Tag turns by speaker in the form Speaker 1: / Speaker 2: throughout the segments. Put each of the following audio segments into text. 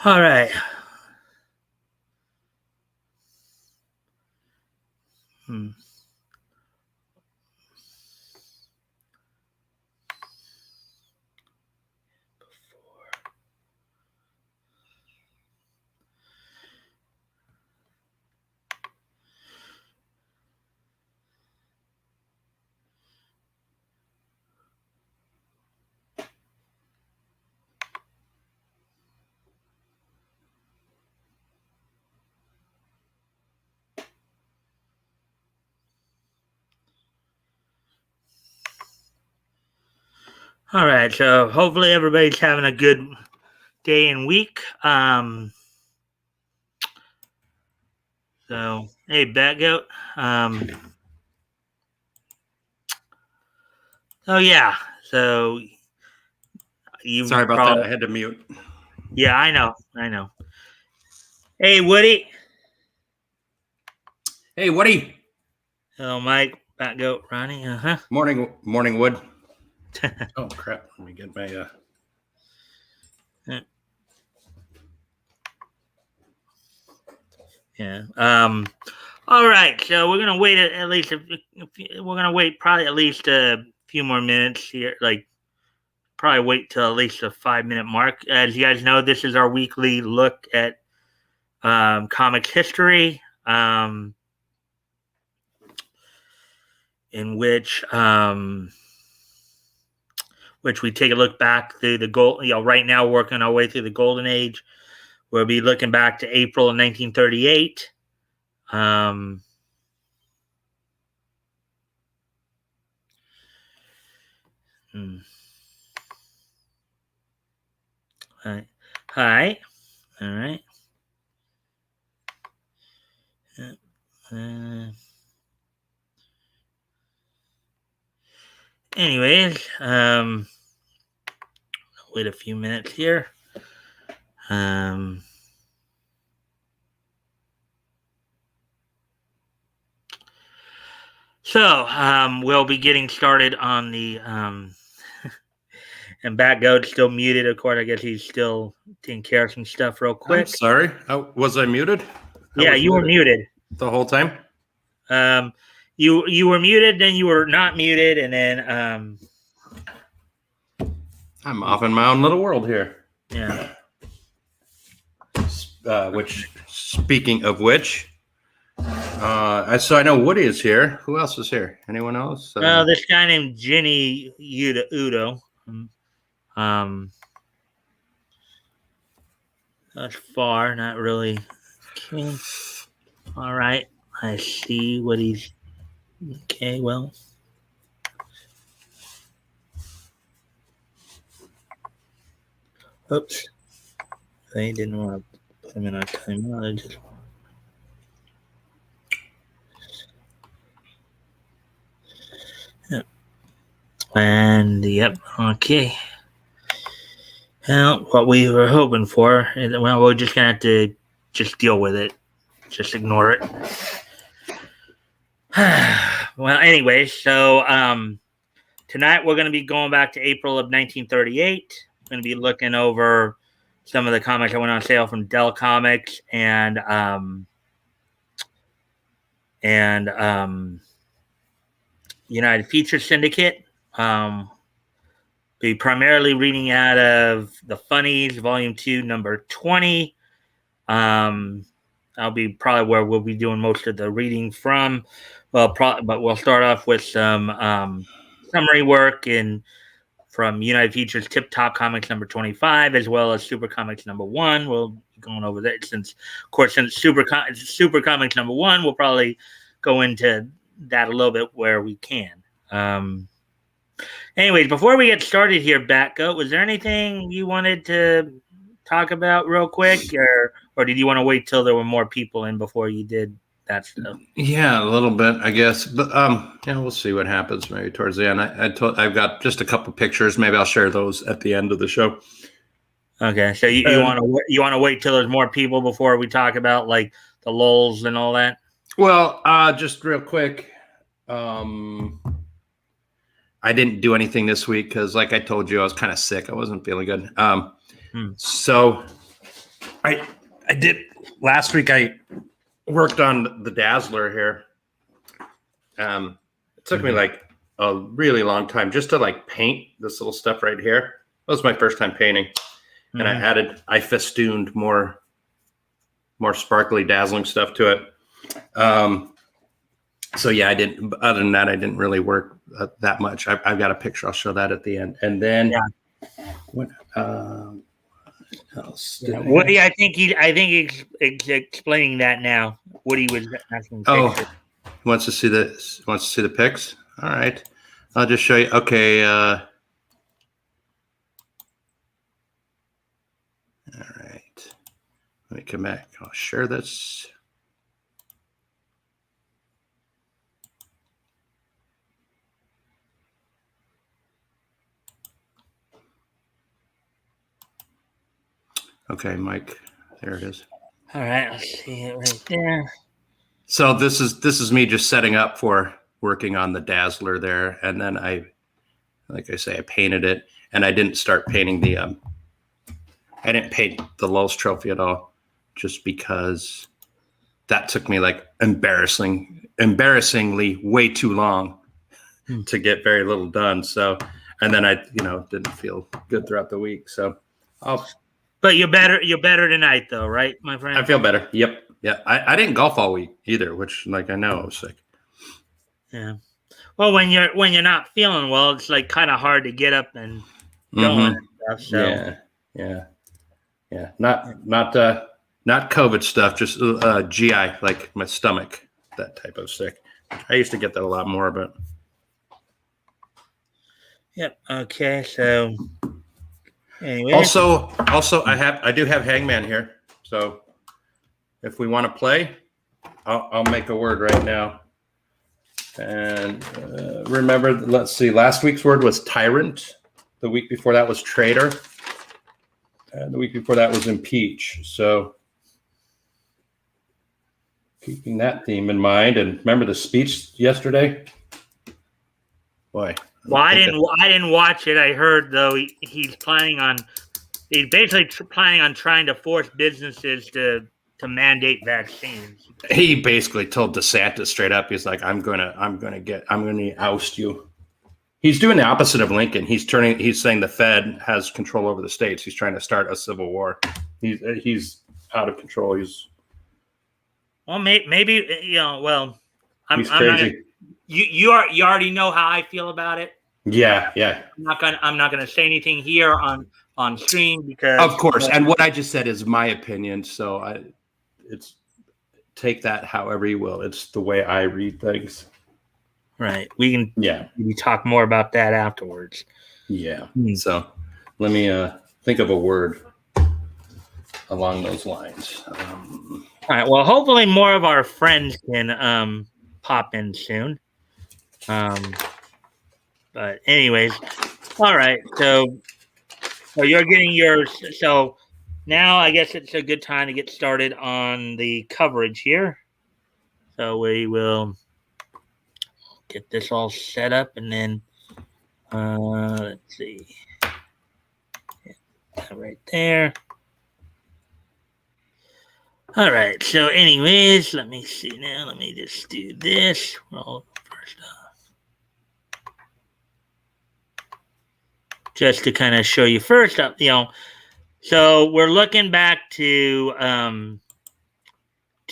Speaker 1: All right. Hmm. All right. So hopefully everybody's having a good day and week. So hey, Batgoat. Um. Oh yeah. So you
Speaker 2: Sorry about
Speaker 1: probably.
Speaker 2: that. I had to mute.
Speaker 1: Yeah, I know. Hey, Woody.
Speaker 2: Hey, Woody.
Speaker 1: Hello, Mike. Batgoat, Ronnie.
Speaker 2: Morning, Wood. Oh crap! Let me get my.
Speaker 1: Yeah. All right. So we're gonna wait at least. We're gonna wait probably at least a few more minutes here. Probably wait till at least a 5 minute mark. As you guys know, this is our weekly look at comics history, in which we take a look back through the gold. Right now working our way through the golden age. We'll be looking back to April of 1938. Hi. All right. Anyways, wait a few minutes here. So we'll be getting started on the and Batgoat's still muted. Of course, I guess he's still taking care of some stuff real quick.
Speaker 2: I'm sorry. Was I muted?
Speaker 1: Yeah, you were muted
Speaker 2: the whole time.
Speaker 1: You were muted, then you were not muted, and then
Speaker 2: I'm off in my own little world here.
Speaker 1: Yeah.
Speaker 2: Which, speaking of which, so I know Woody is here. Who else is here? Anyone else?
Speaker 1: This guy named Ginny Udo. That's far, not really. Okay. All right. I see what he's. Okay, well. Oops. They didn't want to put him in our timeout. I just. Yep. And, yep. Okay. Well, what we were hoping for, well, we're just going to have to just deal with it. Just ignore it. Well, anyway, so tonight we're going to be going back to April of 1938. We're going to be looking over some of the comics that went on sale from Dell Comics and United Feature Syndicate. Be primarily reading out of The Funnies, Volume 2, Number 20. I'll be probably where we'll be doing most of the reading from. Well, but we'll start off with some summary work from United Features Tip Top Comics number 25, as well as Super Comics number 1. We'll be going over that since Super Comics number 1, we'll probably go into that a little bit where we can. Anyways, before we get started here, Batgoat, was there anything you wanted to talk about real quick, or did you want to wait till there were more people in before you did that stuff?
Speaker 2: Yeah, a little bit, I guess. But we'll see what happens maybe towards the end. I've got just a couple pictures. Maybe I'll share those at the end of the show.
Speaker 1: Okay, so you want to wait till there's more people before we talk about like the lulls and all that?
Speaker 2: Well, just real quick. I didn't do anything this week because, like I told you, I was kind of sick. I wasn't feeling good. So I did last week. I worked on the Dazzler here. It took me like a really long time just to like paint this little stuff right here. That was my first time painting, and I festooned more sparkly, dazzling stuff to it. So yeah, I didn't. Other than that, I didn't really work that much. I've got a picture. I'll show that at the end, and then what else?
Speaker 1: Woody, I think he's explaining that now. Woody was asking.
Speaker 2: He wants to see this. Wants to see the pics. All right, I'll just show you. Okay. All right. Let me come back. I'll share this. Okay, Mike. There it is.
Speaker 1: All right, let's see it right there.
Speaker 2: So this is me just setting up for working on the Dazzler there, and then I painted it, and I didn't start painting I didn't paint the Lulz trophy at all, just because that took me like embarrassingly way too long to get very little done. So, and then I didn't feel good throughout the week. So
Speaker 1: But you're better tonight, though, right, my friend?
Speaker 2: I feel better. Yep. Yeah. I didn't golf all week either, which I know I was sick.
Speaker 1: Yeah. Well, when you're not feeling well, it's like kind of hard to get up and go and stuff. So.
Speaker 2: Yeah. Not COVID stuff, just GI, like my stomach, that type of sick. I used to get that a lot more, but.
Speaker 1: Yep. Okay. So. Anyway.
Speaker 2: Also, I do have Hangman here. So, if we want to play, I'll make a word right now. And remember, let's see. Last week's word was tyrant. The week before that was traitor. And the week before that was impeach. So, keeping that theme in mind, and remember the speech yesterday. Boy.
Speaker 1: Well, I didn't watch it. I heard though he's basically planning on trying to force businesses to mandate vaccines.
Speaker 2: He basically told DeSantis straight up. He's like, I'm gonna oust you. He's doing the opposite of Lincoln. He's saying the Fed has control over the states. He's trying to start a civil war. He's out of control. He's
Speaker 1: maybe
Speaker 2: he's crazy.
Speaker 1: You already know how I feel about it.
Speaker 2: Yeah.
Speaker 1: I'm not gonna say anything here on stream because
Speaker 2: of course. And what I just said is my opinion. So it's take that however you will. It's the way I read things.
Speaker 1: Right. We can we talk more about that afterwards.
Speaker 2: Yeah. So let me think of a word along those lines.
Speaker 1: All right. Well, hopefully more of our friends can pop in soon. But anyways, all right. So you're getting yours. So now I guess it's a good time to get started on the coverage here. So we will get this all set up, and then let's see. Right there. All right. So anyways, let me see now. Let me just do this. Well, first off. Just to kind of show you first up, so we're looking back to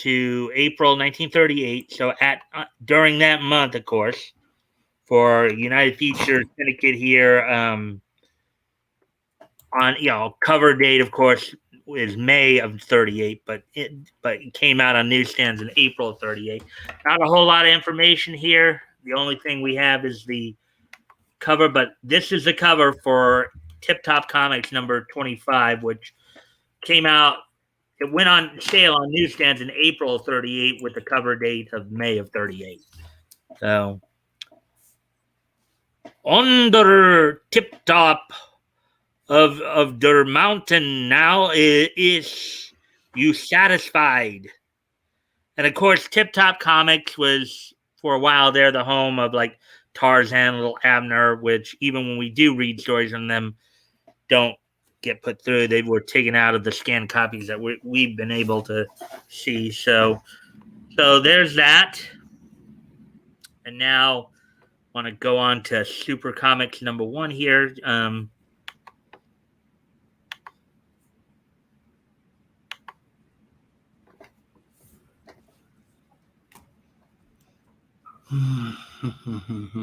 Speaker 1: April 1938. So during that month, of course, for United Feature Syndicate here, on cover date, of course, is May of 38, but it came out on newsstands in April of 38. Not a whole lot of information here. The only thing we have is the cover, but this is the cover for Tip Top Comics number 25, which came out. It went on sale on newsstands in April of 38 with the cover date of May of 38. So, on the tip top of the mountain now is you satisfied? And of course, Tip Top Comics was for a while there the home of like Tarzan, Little Abner, which even when we do read stories on them, don't get put through. They were taken out of the scanned copies that we've been able to see. So there's that. And now I want to go on to Super Comics #1 here.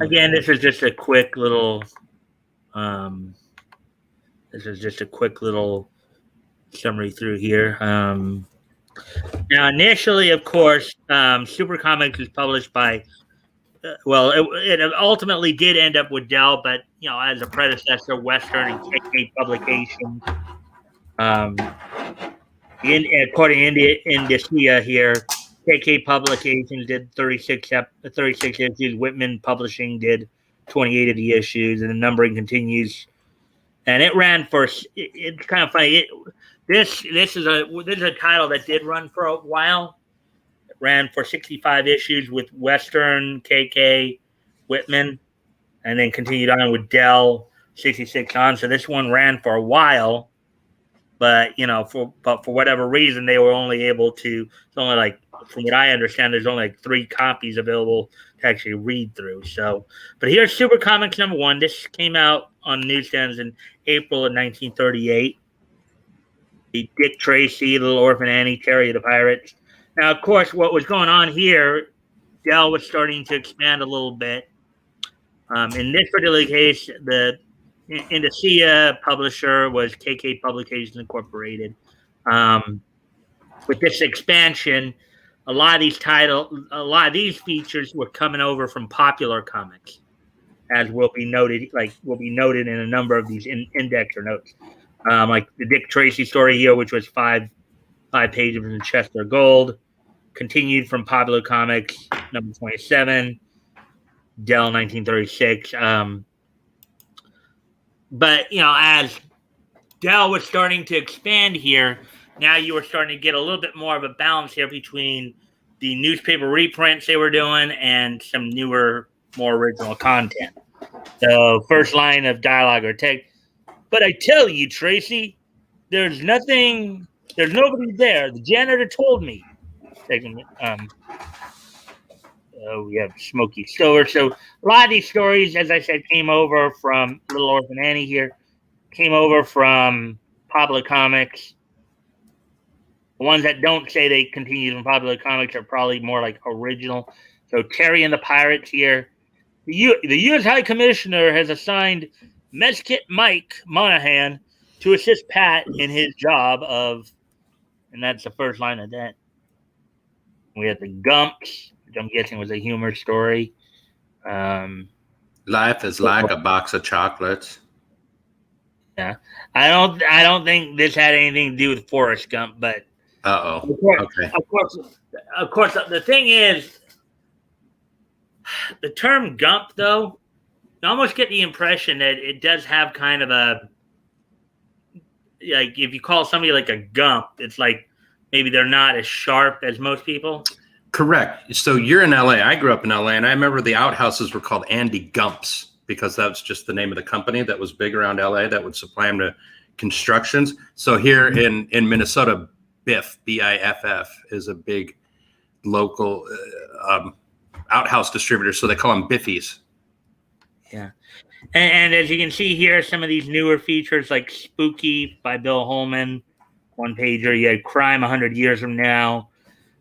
Speaker 1: Again, this is just a quick little summary through here. Now, initially, of course, Super Comics was published by, it ultimately did end up with Dell, but, as a predecessor, Western and KK Publications. According to Indicia here, KK Publications did 36 issues. Whitman Publishing did 28 of the issues, and the numbering continues. And it ran for. It's kind of funny. This is a title that did run for a while. It ran for 65 issues with Western, KK, Whitman, and then continued on with Dell 66 on. So this one ran for a while. But for whatever reason, they were only able to. It's only like, from what I understand, there's only like 3 copies available to actually read through. So, but here's Super Comics #1. This came out on newsstands in April of 1938. The Dick Tracy, Little Orphan Annie, Terry of the Pirates. Now, of course, what was going on here, Dell was starting to expand a little bit. In this particular case, the Indicia publisher was KK Publications Incorporated. With this expansion, a lot of these features were coming over from Popular Comics, as will be noted in a number of these index or notes. Like the Dick Tracy story here, which was five pages in Chester Gold, continued from Popular Comics #27, Dell 1936. But, as Dell was starting to expand here, now you were starting to get a little bit more of a balance here between the newspaper reprints they were doing and some newer, more original content. So, first line of dialogue or text. But I tell you, Tracy, there's nobody there. The janitor told me. We have Smokey Silver. So a lot of these stories, as I said, came over from Little Orphan Annie here, came over from Popular Comics. The ones that don't say they continue from Popular Comics are probably more like original. So Terry and the Pirates here. The U.S. High Commissioner has assigned Meskit Mike Monahan to assist Pat in his job of, and that's the first line of that. We have the Gumps, which I'm guessing was a humor story.
Speaker 2: Life is like a box of chocolates.
Speaker 1: Yeah, I don't think this had anything to do with Forrest Gump, but
Speaker 2: okay.
Speaker 1: Of course, the thing is, the term Gump, though, you almost get the impression that it does have kind of a, like, if you call somebody like a Gump, it's like maybe they're not as sharp as most people.
Speaker 2: Correct. So you're in LA. I grew up in LA, and I remember the outhouses were called Andy Gumps because that was just the name of the company that was big around LA that would supply them to constructions. So here in Minnesota, Biff, BIFF, is a big local outhouse distributor. So they call them Biffies.
Speaker 1: Yeah. And as you can see here, some of these newer features like Spooky by Bill Holman, one pager. You had Crime 100 Years From Now.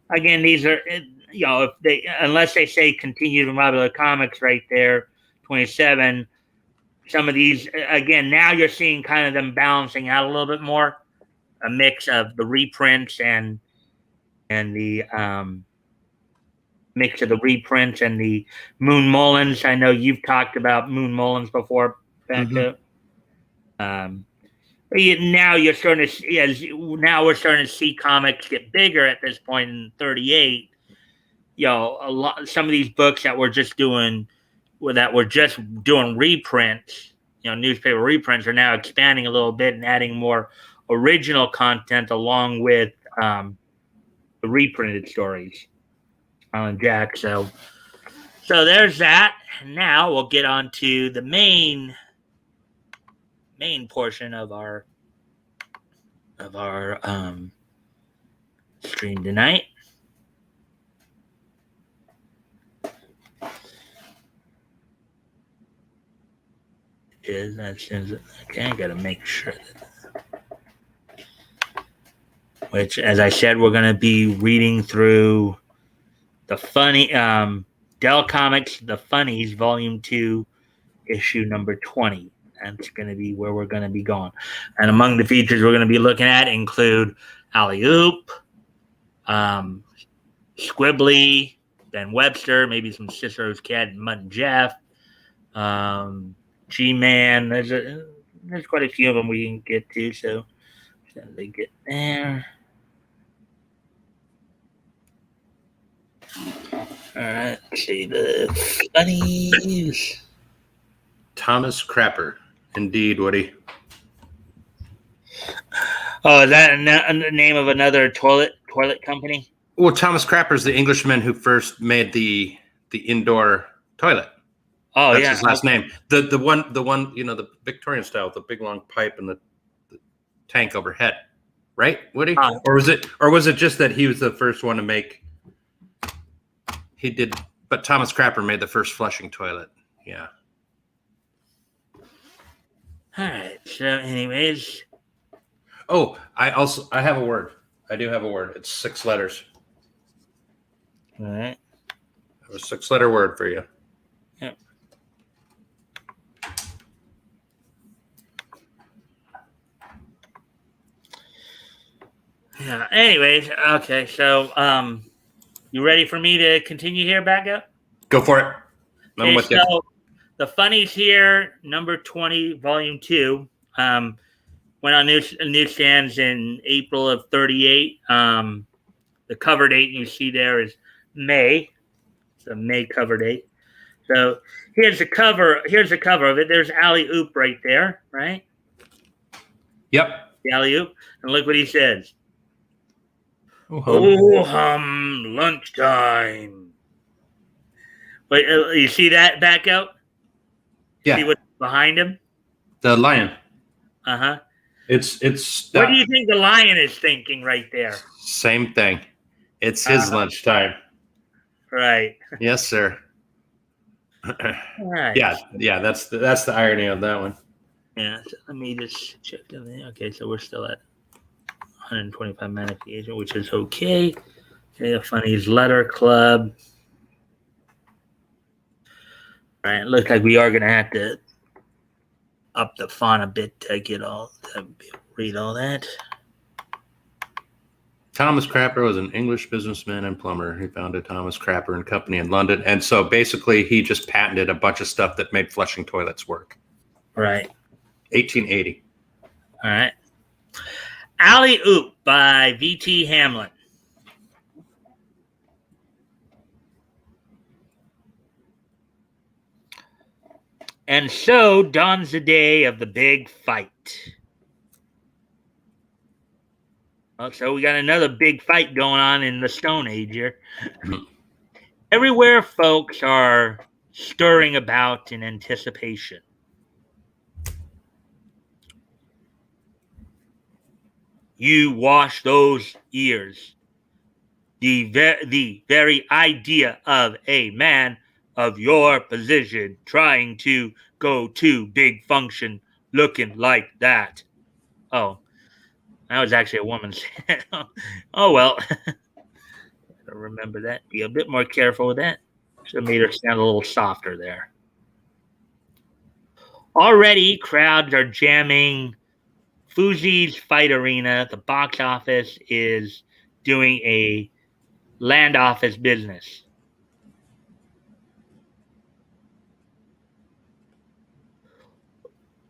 Speaker 1: Again, these are, if they, unless they say continue from Popular Comics right there, 27. Some of these, again, now you're seeing kind of them balancing out a little bit more, a mix of the reprints and the mix of the reprints and the Moon Mullins. I know you've talked about Moon Mullins before, Batgoat. Now you're starting to see, now we're starting to see comics get bigger at this point in 38. Some of these books that were just doing reprints, newspaper reprints, are now expanding a little bit and adding more original content along with the reprinted stories. Alan Jack. So there's that. Now we'll get on to the main portion of our of our stream tonight. Is that says okay? I gotta make sure that. Which, as I said, we're gonna be reading through the funny Dell Comics, The Funnies, Volume 2, issue number 20. That's going to be where we're going to be going. And among the features we're going to be looking at include Alley Oop, Squibbly, Ben Webster, maybe some Cicero's Cat and Mutt and Jeff, G-Man. There's quite a few of them we can get to, so they get there. All right, let's see the funnies.
Speaker 2: Thomas Crapper. Indeed, Woody.
Speaker 1: Oh, is that the name of another toilet company?
Speaker 2: Well, Thomas Crapper is the Englishman who first made the indoor toilet.
Speaker 1: Oh,
Speaker 2: that's
Speaker 1: yeah,
Speaker 2: his last name. The one you know, the Victorian style, the big long pipe and the tank overhead, right, Woody? Or was it just that he was the first one to make? He did, but Thomas Crapper made the first flushing toilet. Yeah.
Speaker 1: All right. So, anyways.
Speaker 2: Oh, I have a word. I do have a word. It's 6 letters.
Speaker 1: All right.
Speaker 2: I have a 6-letter word for you.
Speaker 1: Yep. Yeah. Anyways, okay. So, you ready for me to continue here, Batgoat?
Speaker 2: Go for it. I'm with you.
Speaker 1: The Funnies here, number 20, volume 2, went on newsstands in April of 38. The cover date you see there is May. It's a May cover date. So here's the cover. Here's the cover of it. There's Alley Oop right there, right?
Speaker 2: Yep.
Speaker 1: The Alley Oop. And look what he says. Oh, lunchtime. Wait, you see that back out?
Speaker 2: Yeah.
Speaker 1: See what's behind him?
Speaker 2: The lion.
Speaker 1: Uh-huh.
Speaker 2: It's
Speaker 1: what do you think the lion is thinking right there?
Speaker 2: Same thing. It's his lunchtime.
Speaker 1: Right.
Speaker 2: Yes, sir.
Speaker 1: Right.
Speaker 2: Yeah, that's the irony of that one.
Speaker 1: Yeah, so let me just check everything. Okay, so we're still at 125 magnification, which is okay. Okay, the Funnies Letter Club. All right, looks like we are going to have to up the font a bit to read all that.
Speaker 2: Thomas Crapper was an English businessman and plumber. He founded Thomas Crapper and Company in London. And so basically he just patented a bunch of stuff that made flushing toilets work.
Speaker 1: Right.
Speaker 2: 1880.
Speaker 1: All right. Alley Oop by V.T. Hamlin. And so dawns the day of the big fight. Oh, so we got another big fight going on in the Stone Age here. Everywhere folks are stirring about in anticipation. You wash those ears. The very idea of a man of your position trying to go to big function looking like that. Oh, that was actually a woman. Oh, well. Gotta remember that. Be a bit more careful with that. Should have made her sound a little softer there. Already, crowds are jamming Fuzi's Fight Arena. The box office is doing a land office business.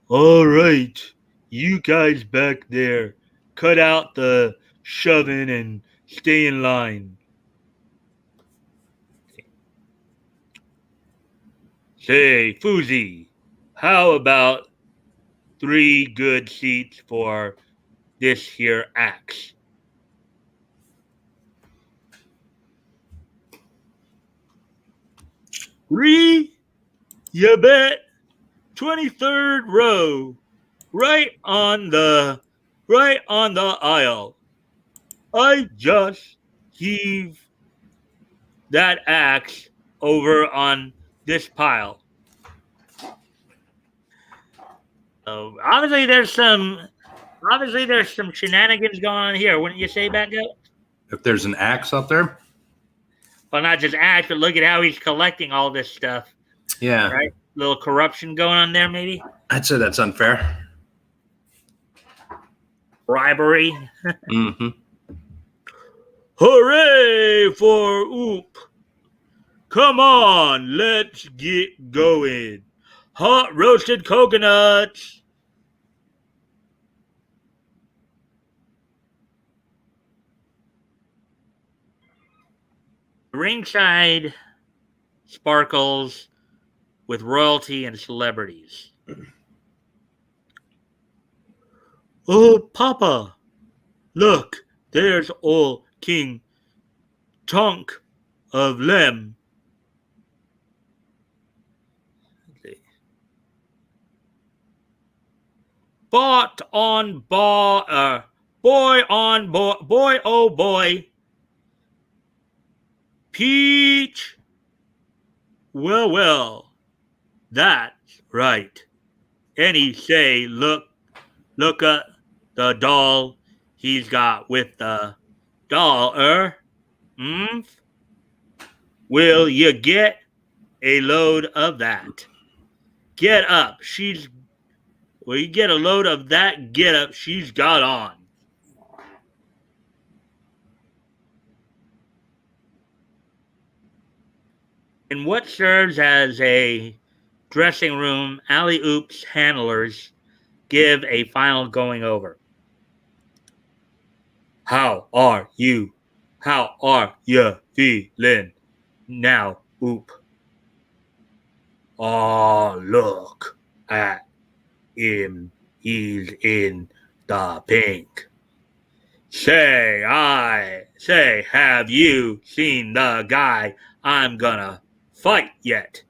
Speaker 1: All right, you guys back there, cut out the shoving and stay in line. Say, Fuzi, how about 3 good seats for this here axe? Three? You bet. 23rd row. Right on the right on the aisle. I just heave that axe over on this pile. Obviously there's some shenanigans going on here, wouldn't you say, Batgoat?
Speaker 2: If there's an axe out there,
Speaker 1: Well, not just axe, but look at how he's collecting all this stuff.
Speaker 2: yeah,
Speaker 1: Right? Little corruption going on there, maybe?
Speaker 2: I'd say that's unfair.
Speaker 1: Bribery.
Speaker 2: Mm-hmm.
Speaker 1: Hooray for Oop! Come on, let's get going. Hot roasted coconuts. Ringside sparkles with royalty and celebrities. Oh, Papa, look, there's old King Tonk of Lem. Bart on bar, boy on boy, oh boy. Peach. Well, that's right. And he say, look at the doll he's got with the dollar. Will you get a load of that? Get up. Will you get a load of that get up she's got on? In what serves as a dressing room, alley-oops handlers give a final going over. How are you? How are you feeling now, Oop? Oh, look at him. He's in the pink. Say, have you seen the guy I'm gonna fight yet?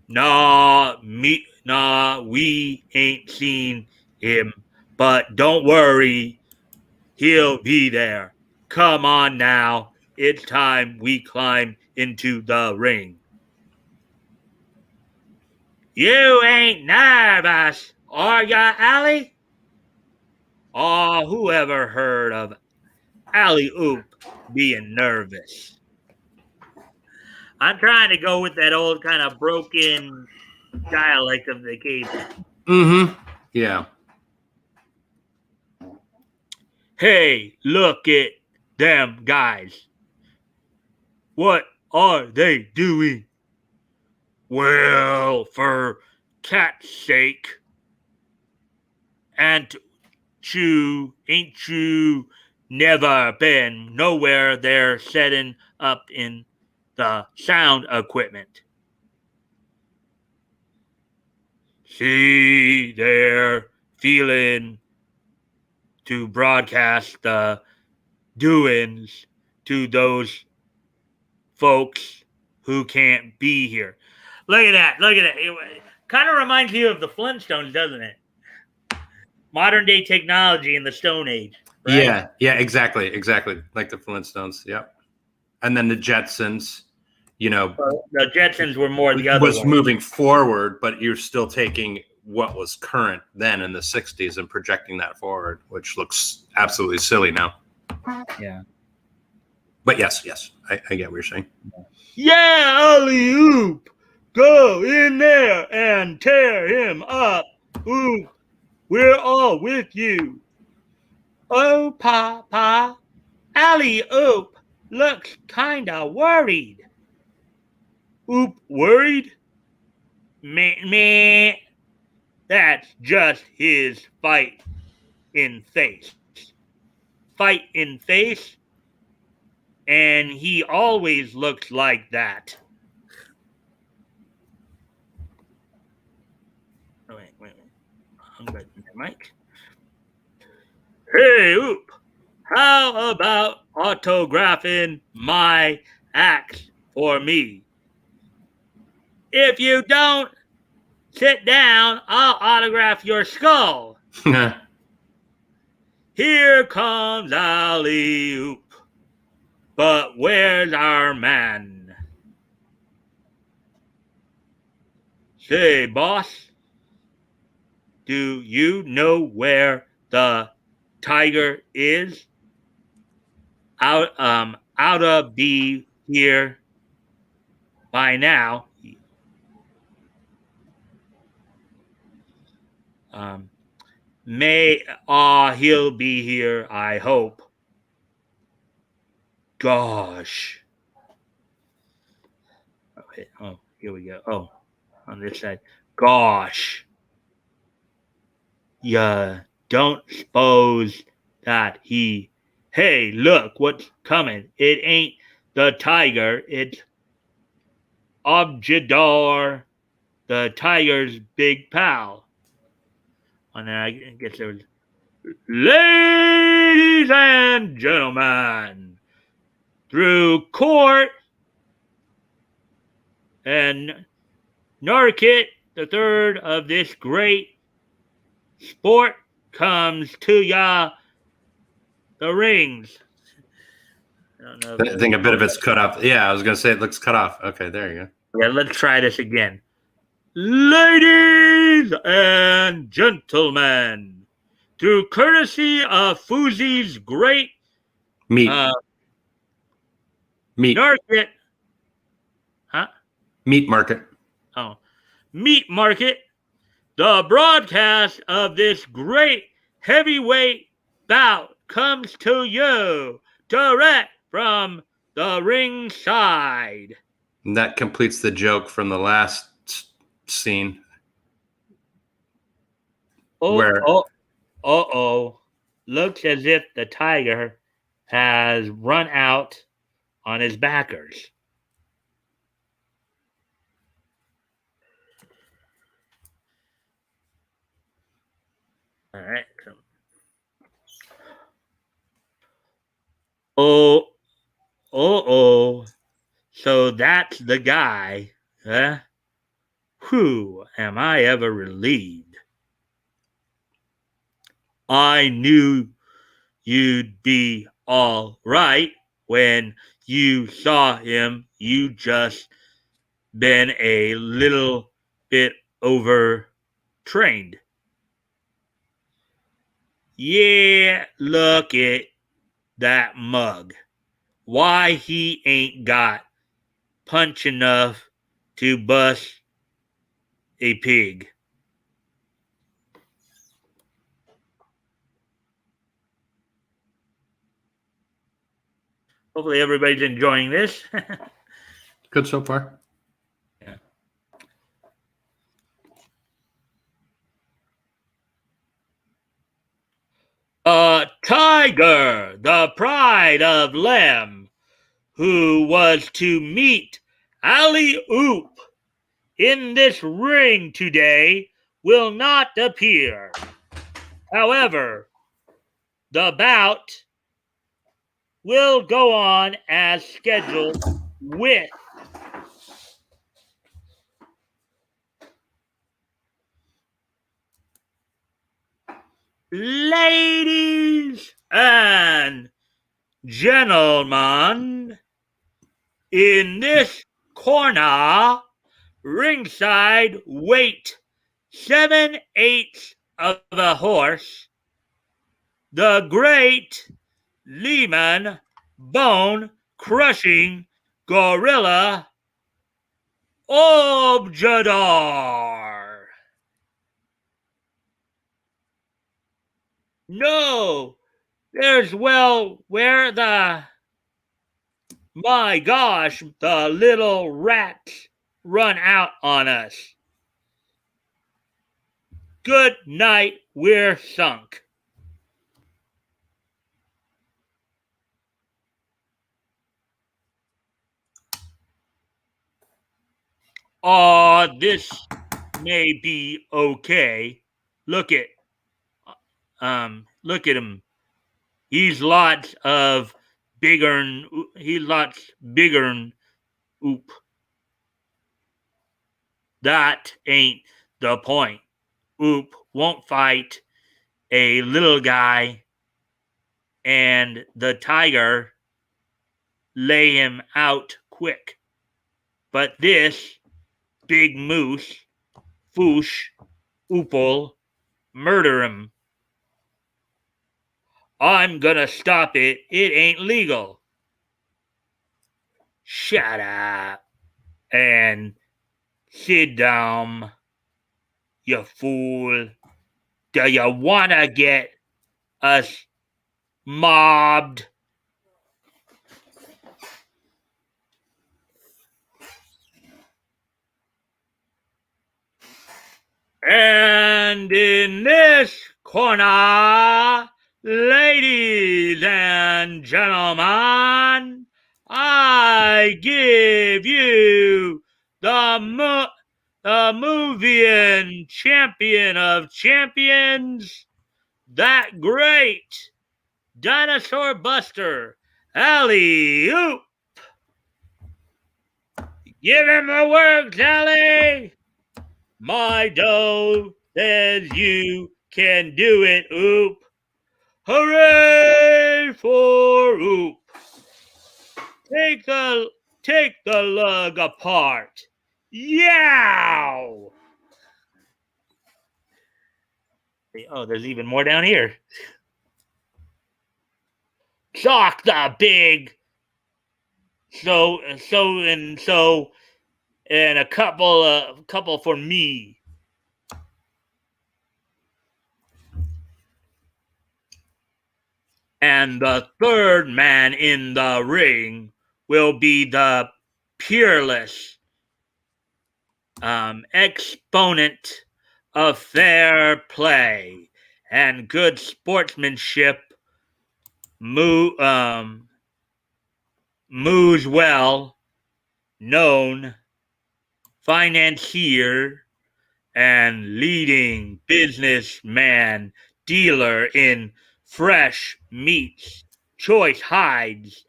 Speaker 1: Nah, we ain't seen him, but don't worry, he'll be there. Come on now, it's time we climb into the ring. You ain't nervous, are ya, Allie? Oh, who ever heard of alley-oop being nervous? I'm trying to go with that old kind of broken dialect of the cave.
Speaker 2: Mm-hmm. Yeah.
Speaker 1: Hey, look at them guys. What are they doing? Well, for cat's sake, ain't you never been nowhere they're setting up in the sound equipment? See, they're feeling to broadcast the doings to those folks who can't be here. Look at that. It kind of reminds you of the Flintstones, doesn't it? Modern day technology in the Stone Age.
Speaker 2: Right? Yeah, exactly. Like the Flintstones. Yep. And then the Jetsons,
Speaker 1: the Jetsons were more the other
Speaker 2: was moving forward, but you're still taking what was current then in the 60s and projecting that forward, which looks absolutely silly now.
Speaker 1: Yeah.
Speaker 2: But yes, I get what you're saying.
Speaker 1: Yeah, alley-oop. Go in there and tear him up. Oop. We're all with you. Oh, Papa. Alley-oop looks kind of worried. Oop, worried? Meh. That's just his fight in face. And he always looks like that. Wait. I'm going to my mic. Hey, Oop. How about autographing my axe for me? If you don't sit down, I'll autograph your skull. Here comes alley-oop. But where's our man? Say, boss, do you know where the tiger is? Oughta be here by now. He'll be here, I hope. Gosh. Okay, here we go. Oh, on this side. Gosh. Ya don't suppose that he... Hey, look what's coming. It ain't the tiger. It's Objedor, the tiger's big pal. And then I guess there was... Ladies and gentlemen, through court and Narkit, the third of this great sport comes to ya the rings.
Speaker 2: I think a bit of it's cut off. Yeah, I was going to say it looks cut off. Okay, there you go.
Speaker 1: Yeah, let's try this again. Ladies and gentlemen, through courtesy of Fuzi's great
Speaker 2: meat
Speaker 1: market, huh?
Speaker 2: Meat market.
Speaker 1: Oh, meat market. The broadcast of this great heavyweight bout comes to you direct from the ringside.
Speaker 2: And that completes the joke from the last scene.
Speaker 1: Looks as if the tiger has run out on his backers. All right. So that's the guy, huh? Whew, am I ever relieved. I knew you'd be all right when you saw him. You just been a little bit overtrained. Yeah, look at that mug. Why he ain't got punch enough to bust a pig. Hopefully everybody's enjoying this.
Speaker 2: Good so far.
Speaker 1: Yeah. Tiger, the pride of Lem, who was to meet alley-oop in this ring today, will not appear. However, the bout will go on as scheduled with ladies and gentlemen, in this corner, ringside weight 7/8 of a horse, the great Lehman bone crushing gorilla Objedor. No, there's where the... My gosh, the little rats run out on us. Good night, we're sunk. This may be okay. Look at him. He's lots bigger'n oop. That ain't the point. Oop won't fight a little guy, and the tiger lay him out quick. But this big moose, Foosh, Oopal, murder him. I'm gonna stop it. It ain't legal. Shut up and sit down, you fool. Do you wanna get us mobbed? And in this corner, ladies and gentlemen, I give you the movie champion of champions, that great dinosaur buster, Alley-oop. Give him the works, Alley. My dough says you can do it, Oop. Hooray for Oop. Take the lug apart. Yow! Oh, there's even more down here. Sock the big. So, and a couple for me. And the third man in the ring will be the peerless exponent of fair play and good sportsmanship, moves well known financier and leading businessman, dealer in fresh meats, choice hides,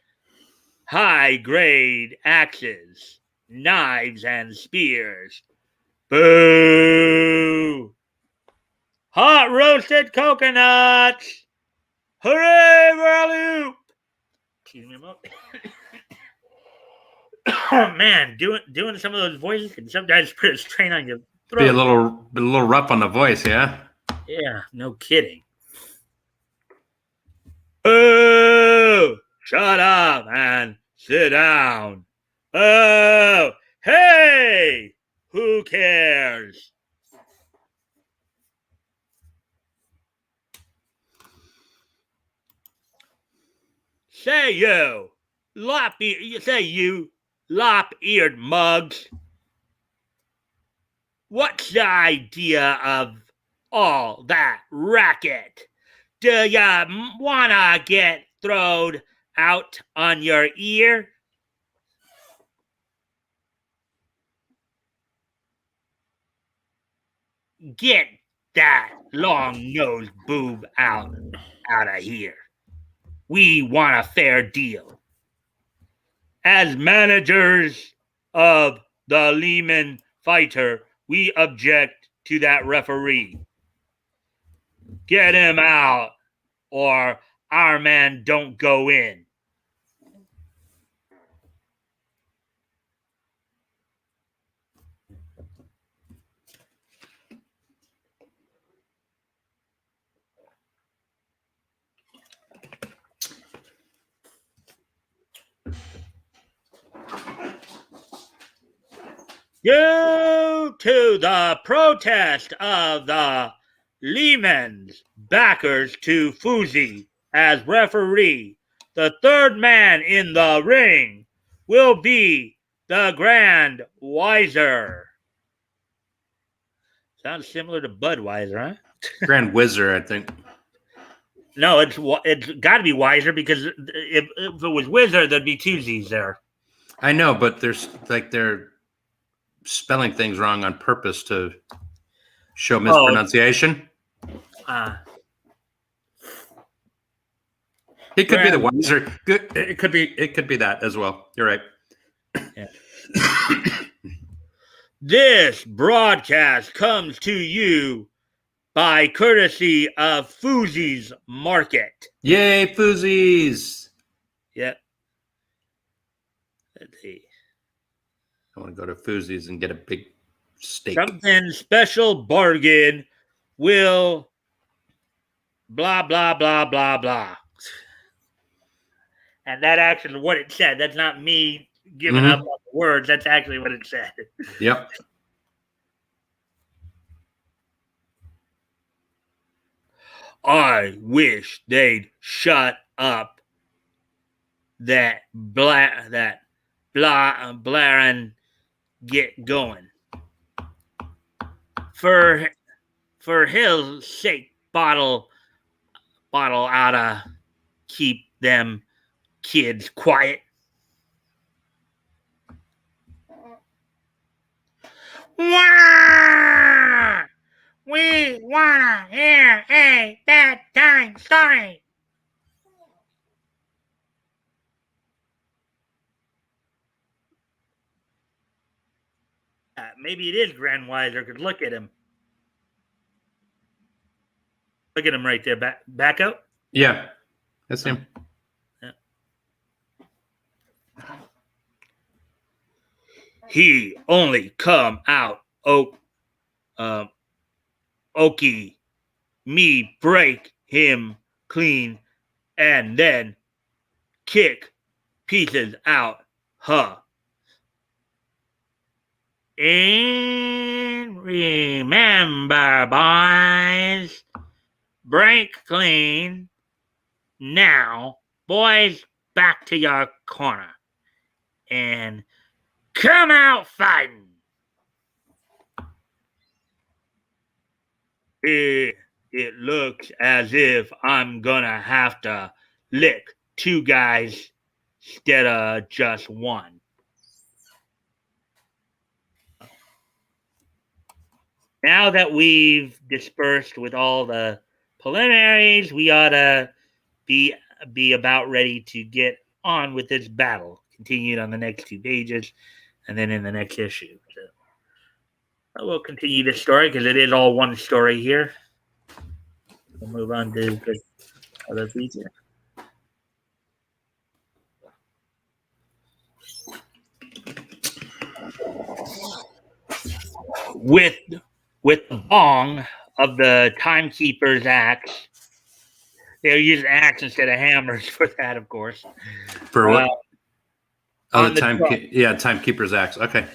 Speaker 1: high-grade axes, knives, and spears. Boo! Hot roasted coconuts! Hooray for Alley-oop! Excuse me a moment. Oh man, doing some of those voices can sometimes put a strain on your throat.
Speaker 2: Be a little rough on the voice, yeah?
Speaker 1: Yeah, no kidding. Oh, shut up and sit down. Oh, hey, who cares? Say you, lop-eared mugs. What's the idea of all that racket? Do ya wanna get throwed out on your ear? Get that long-nosed boob out of here. We want a fair deal. As managers of the Lehman Fighter, we object to that referee. Get him out, or our man don't go in. Due to the protest of the Lehman's backers to Fuzi as referee, the third man in the ring will be the Grand Wiser. Sounds similar to Budweiser, huh?
Speaker 2: Grand Wizard, I think.
Speaker 1: No, it's got to be Wiser, because if it was Wizard, there'd be two Z's there.
Speaker 2: I know, but they're spelling things wrong on purpose to show mispronunciation. It could be the Wiser. It could be that as well. You're right.
Speaker 1: Yeah. This broadcast comes to you by courtesy of Fuzi's Market.
Speaker 2: Yay, Fuzi's!
Speaker 1: Yep. Let's see.
Speaker 2: I want to go to Fuzi's and get a big steak.
Speaker 1: Something special bargain will blah, blah, blah, blah, blah. And that actually is what it said. That's not me giving up on the words. That's actually what it said.
Speaker 2: Yep.
Speaker 1: I wish they'd shut up that blah and get going. For his sake, bottle oughta keep them kids quiet. Wah! We wanna hear a bedtime story. Maybe it is Grandweiser, because look at him. Look at him right there. Back out?
Speaker 2: Yeah. That's him.
Speaker 1: Yeah. He only come out Okie, me break him clean and then kick pieces out, huh? And remember, boys, break clean. Now, boys, back to your corner and come out fighting. It looks as if I'm gonna have to lick 2 guys instead of just 1. Now that we've dispersed with all the preliminaries, we ought to be about ready to get on with this battle. Continued on the next 2 pages, and then in the next issue. So we'll continue this story because it is all one story here. We'll move on to the other feature. With the bong of the timekeeper's axe, they're using axe instead of hammers for that, of course.
Speaker 2: For what? Timekeeper's axe. Okay.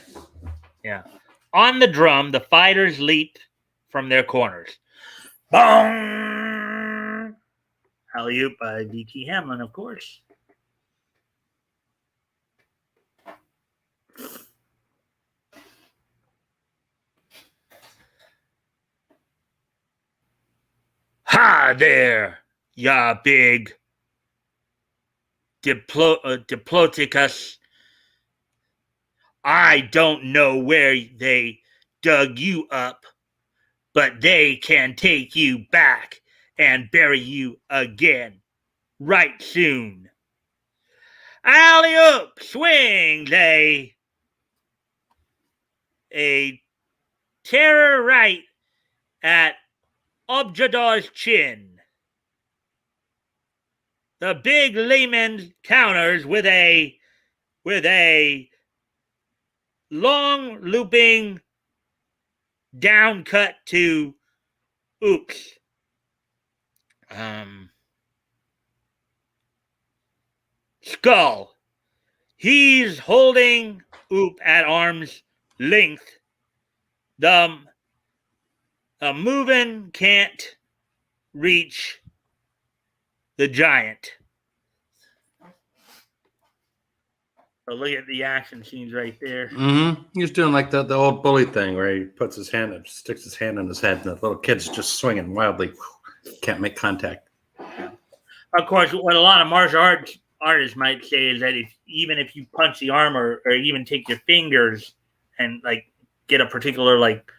Speaker 1: Yeah. On the drum, the fighters leap from their corners. Bong! Alley-oop by V.T. Hamlin, of course. Hi there, ya big Diplodocus. I don't know where they dug you up, but they can take you back and bury you again right soon. Alley-oop swings a terror right at Objador's chin. The big layman counters with a long looping down cut to oops. Skull. He's holding Oop at arm's length. The moving can't reach the giant. So look at the action scenes right there.
Speaker 2: Mm-hmm. He's doing like the old bully thing where he puts his hand up, sticks his hand on his head, and the little kid's just swinging wildly. Can't make contact.
Speaker 1: Of course, what a lot of martial artists might say is that even if you punch the arm or even take your fingers and like get a particular, like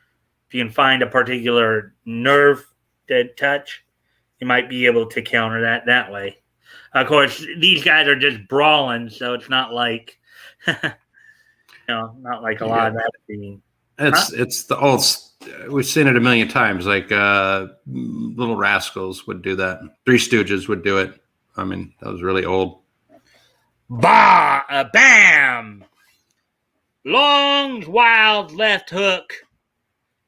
Speaker 1: if you can find a particular nerve to touch, you might be able to counter that way. Of course, these guys are just brawling, so it's not like not like a lot of that being.
Speaker 2: It's the old we've seen it a million times. Like Little Rascals would do that. Three Stooges would do it. I mean, that was really old.
Speaker 1: Bam! Long's wild left hook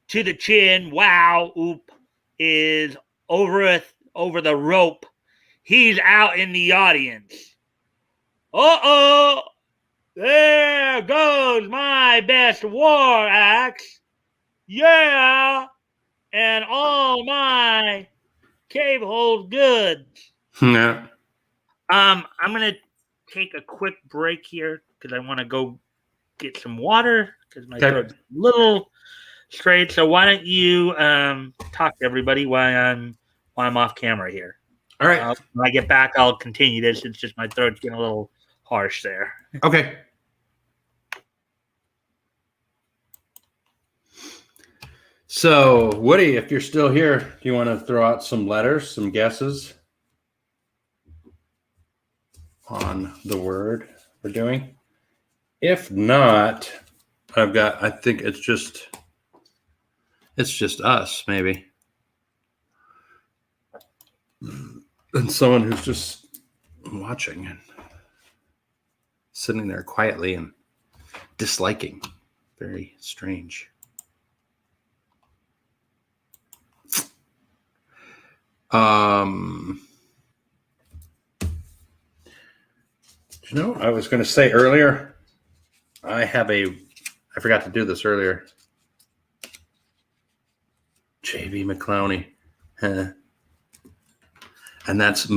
Speaker 1: to the chin. Wow, oop, is over the rope. He's out in the audience. Uh-oh! There goes my best war axe. Yeah! And all my cave hold goods.
Speaker 2: Yeah.
Speaker 1: I'm gonna take a quick break here because I want to go get some water because my throat's a little straight. So why don't you talk to everybody while I'm off camera here?
Speaker 2: All right.
Speaker 1: When I get back, I'll continue this. It's just my throat's getting a little harsh there.
Speaker 2: Okay. So, Woody, if you're still here, do you want to throw out some letters, some guesses on the word we're doing? If not, I think it's just us, maybe. And someone who's just watching and sitting there quietly and disliking. Very strange. You know, I was going to say earlier, I forgot to do this earlier. J.B. McClowney. And that's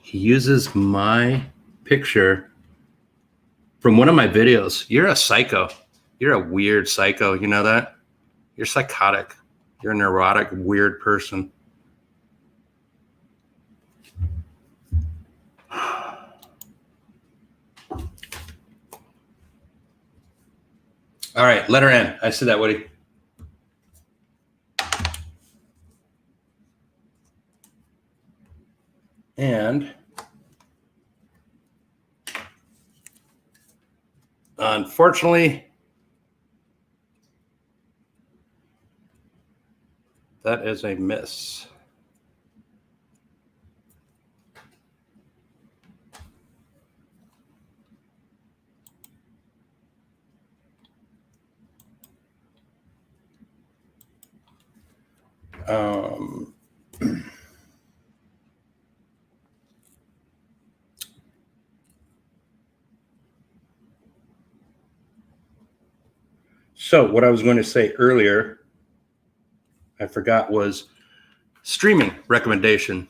Speaker 2: he uses my picture from one of my videos. You're a psycho. You're a weird psycho. You know that? You're psychotic. You're a neurotic, weird person. All right, letter N. I see that, Woody. And unfortunately, that is a miss. So what I was going to say earlier, I forgot, was streaming recommendation.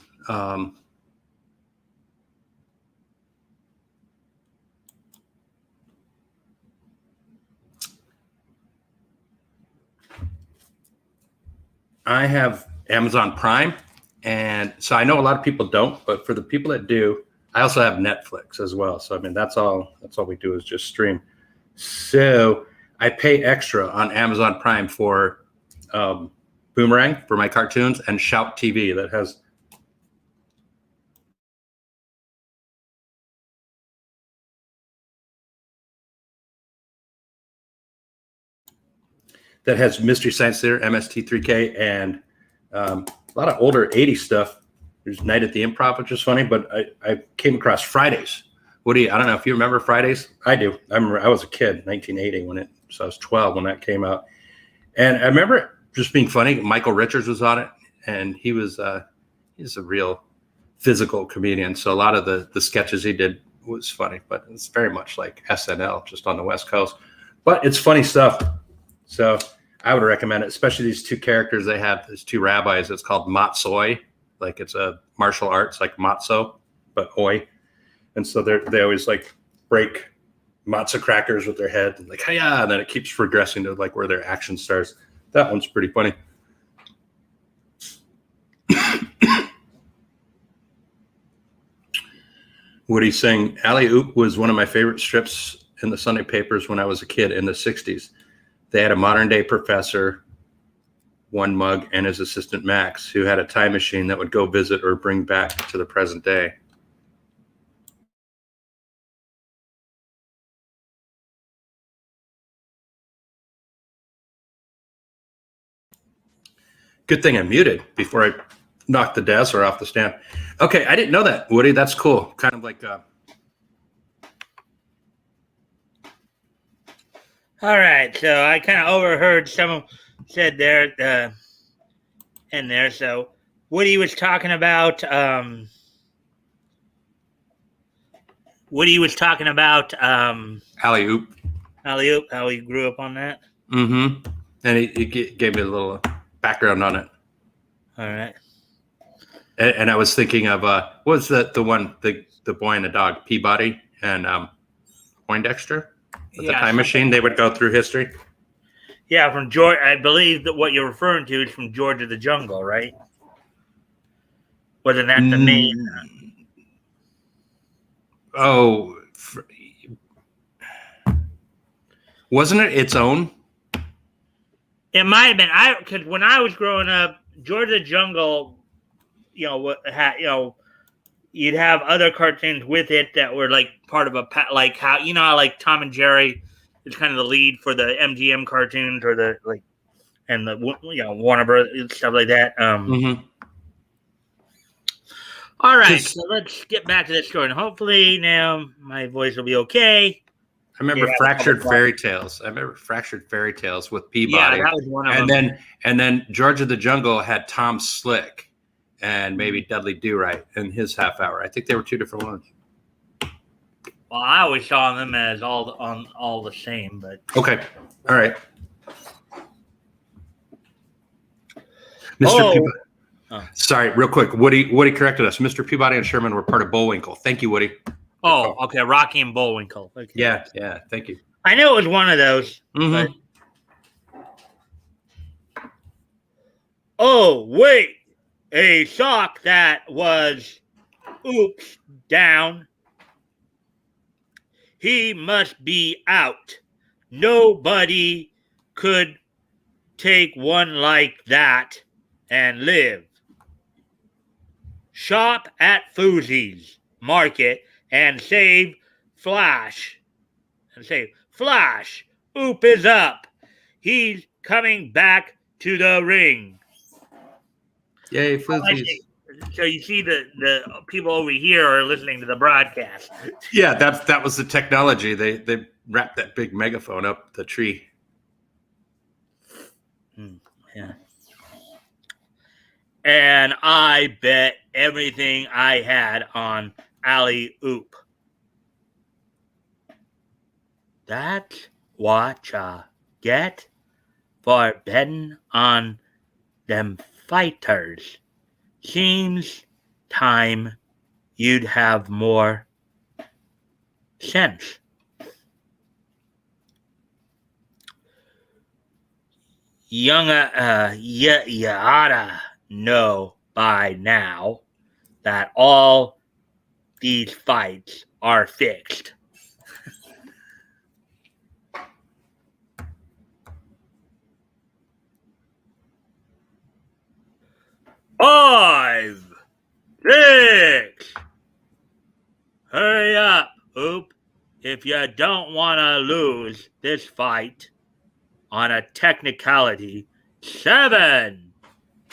Speaker 2: I have Amazon Prime, and so I know a lot of people don't, but for the people that do, I also have Netflix as well. So I mean, that's all we do is just stream. So I pay extra on Amazon Prime for Boomerang for my cartoons and Shout TV that has Mystery Science Theater, MST3K, and a lot of older 80s stuff. There's Night at the Improv, which is funny, but I came across Fridays. Woody, I don't know if you remember Fridays. I do. I remember I was a kid, 1980, so I was 12 when that came out. And I remember it just being funny. Michael Richards was on it, and he's a real physical comedian. So a lot of the sketches he did was funny, but it's very much like SNL, just on the West Coast. But it's funny stuff. So I would recommend it, especially these two characters they have, these two rabbis. It's called Matsoi, like it's a martial arts, like matzo, but oi. And so they always like break matzo crackers with their head, and like, hiya, and then it keeps progressing to like where their action starts. That one's pretty funny. Woody's saying Alley Oop was one of my favorite strips in the Sunday papers when I was a kid in the 60s. They had a modern day professor, one mug, and his assistant Max, who had a time machine that would go visit or bring back to the present day. Good thing I muted before I knocked the Dazzler off the stand. Okay, I didn't know that, Woody. That's cool. Kind of like
Speaker 1: All right, so I kind of overheard someone said there in there. So Woody was talking about alley
Speaker 2: Oop.
Speaker 1: Alley Oop, how he grew up on that.
Speaker 2: Mm-hmm. And he gave me a little background on it.
Speaker 1: All right.
Speaker 2: And I was thinking of what was the one, the boy and the dog, Peabody and Poindexter? With the time machine, they would go through history.
Speaker 1: Yeah, from George. I believe that what you're referring to is from George of the Jungle, right? Wasn't that the main?
Speaker 2: Oh, wasn't it its own?
Speaker 1: It might have been. Because when I was growing up, George of the Jungle, you'd have other cartoons with it that were like part of like how like Tom and Jerry is kind of the lead for the MGM cartoons or the and the Warner Bros. Stuff like that. All right, so let's get back to this story, and hopefully now my voice will be okay.
Speaker 2: I remember Fractured Fairy Tales. With Peabody.
Speaker 1: Yeah, that was one of them.
Speaker 2: And then George of the Jungle had Tom Slick and maybe Dudley Do-Right in his half hour. I think they were two different ones.
Speaker 1: Well, I always saw them as all the same, but
Speaker 2: okay, all right. Mr. Peabody. Sorry, real quick. Woody corrected us. Mr. Peabody and Sherman were part of Bullwinkle. Thank you, Woody.
Speaker 1: Oh, okay. Rocky and Bullwinkle. Okay.
Speaker 2: Yeah. Thank you.
Speaker 1: I knew it was one of those.
Speaker 2: Mm-hmm.
Speaker 1: But... Oh, wait. A sock that was down. He must be out. Nobody could take one like that and live. Shop at Fousey's Market and save Flash. Flash, Oop is up. He's coming back to the ring.
Speaker 2: Yay, Fousey's.
Speaker 1: So you see the people over here are listening to the broadcast.
Speaker 2: Yeah, that was the technology. They wrapped that big megaphone up the tree.
Speaker 1: Yeah. And I bet everything I had on Alley Oop. That's what you get for betting on them fighters. Seems time you'd have more sense. You oughta know by now that all these fights are fixed. Five, 6. Hurry up, Oop. If you don't want to lose this fight on a technicality. 7.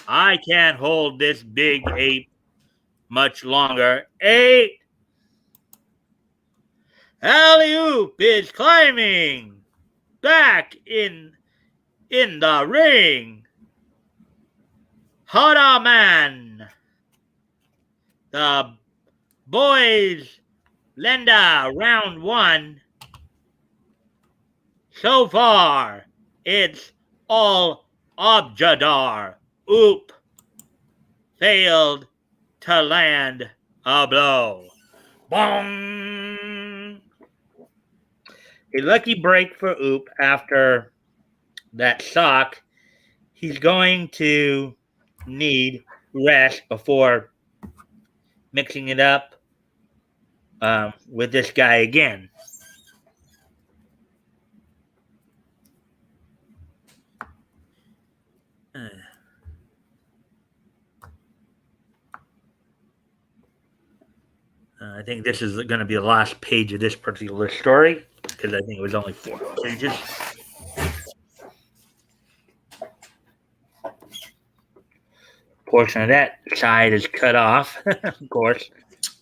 Speaker 1: I can't hold this big ape much longer. 8. Alley Oop is climbing back in the ring. Hoda man. The boys Linda round 1. So far, it's all Objadar. Oop failed to land a blow. Bong! A lucky break for Oop after that sock. He's going to need rest before mixing it up with this guy again. I think this is going to be the last page of this particular story because I think it was only 4 pages. Portion of that side is cut off, of course.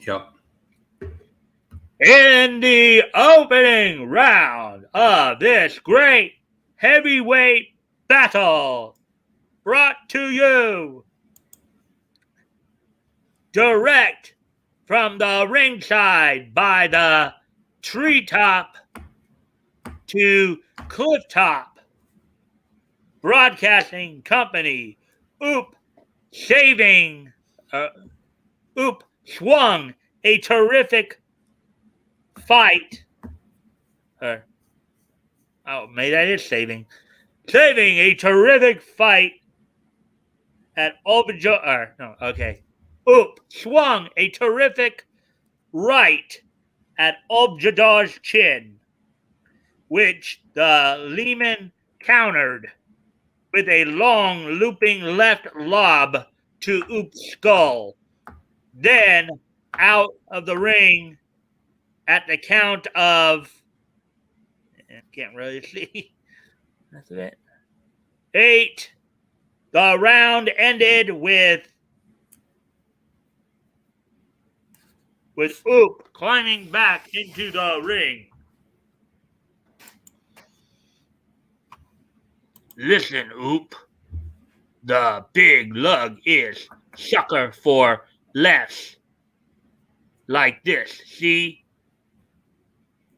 Speaker 2: Yep.
Speaker 1: In the opening round of this great heavyweight battle, brought to you direct from the ringside by the treetop to clifftop broadcasting company, Oop swung a terrific fight. Maybe that is saving a terrific fight at Oop swung a terrific right at Objadar's chin, which the Lehman countered with a long looping left lob to Oop's skull. Then out of the ring at the count of, I can't really see, that's it, 8. The round ended with Oop climbing back into the ring. Listen, Oop. The big lug is sucker for less. Like this, see?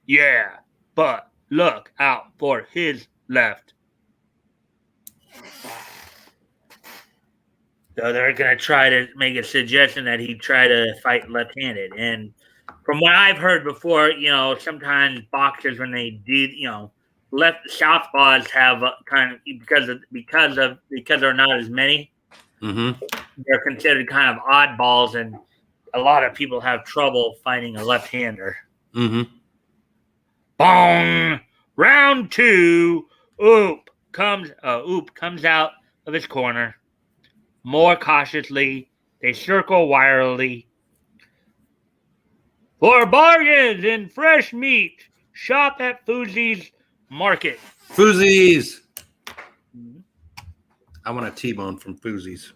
Speaker 1: Yeah, but look out for his left. So they're going to try to make a suggestion that he try to fight left-handed. And from what I've heard before, sometimes boxers, when they do, left southpaws have kind of because there are not as many.
Speaker 2: Mm-hmm.
Speaker 1: They're considered kind of oddballs, and a lot of people have trouble finding a left-hander.
Speaker 2: Mm-hmm.
Speaker 1: Bong! Round 2. Oop comes out of his corner. More cautiously, they circle wirily. For bargains in fresh meat, shop at Fousey's Market.
Speaker 2: Fousey's! I want a T-bone from Fousey's.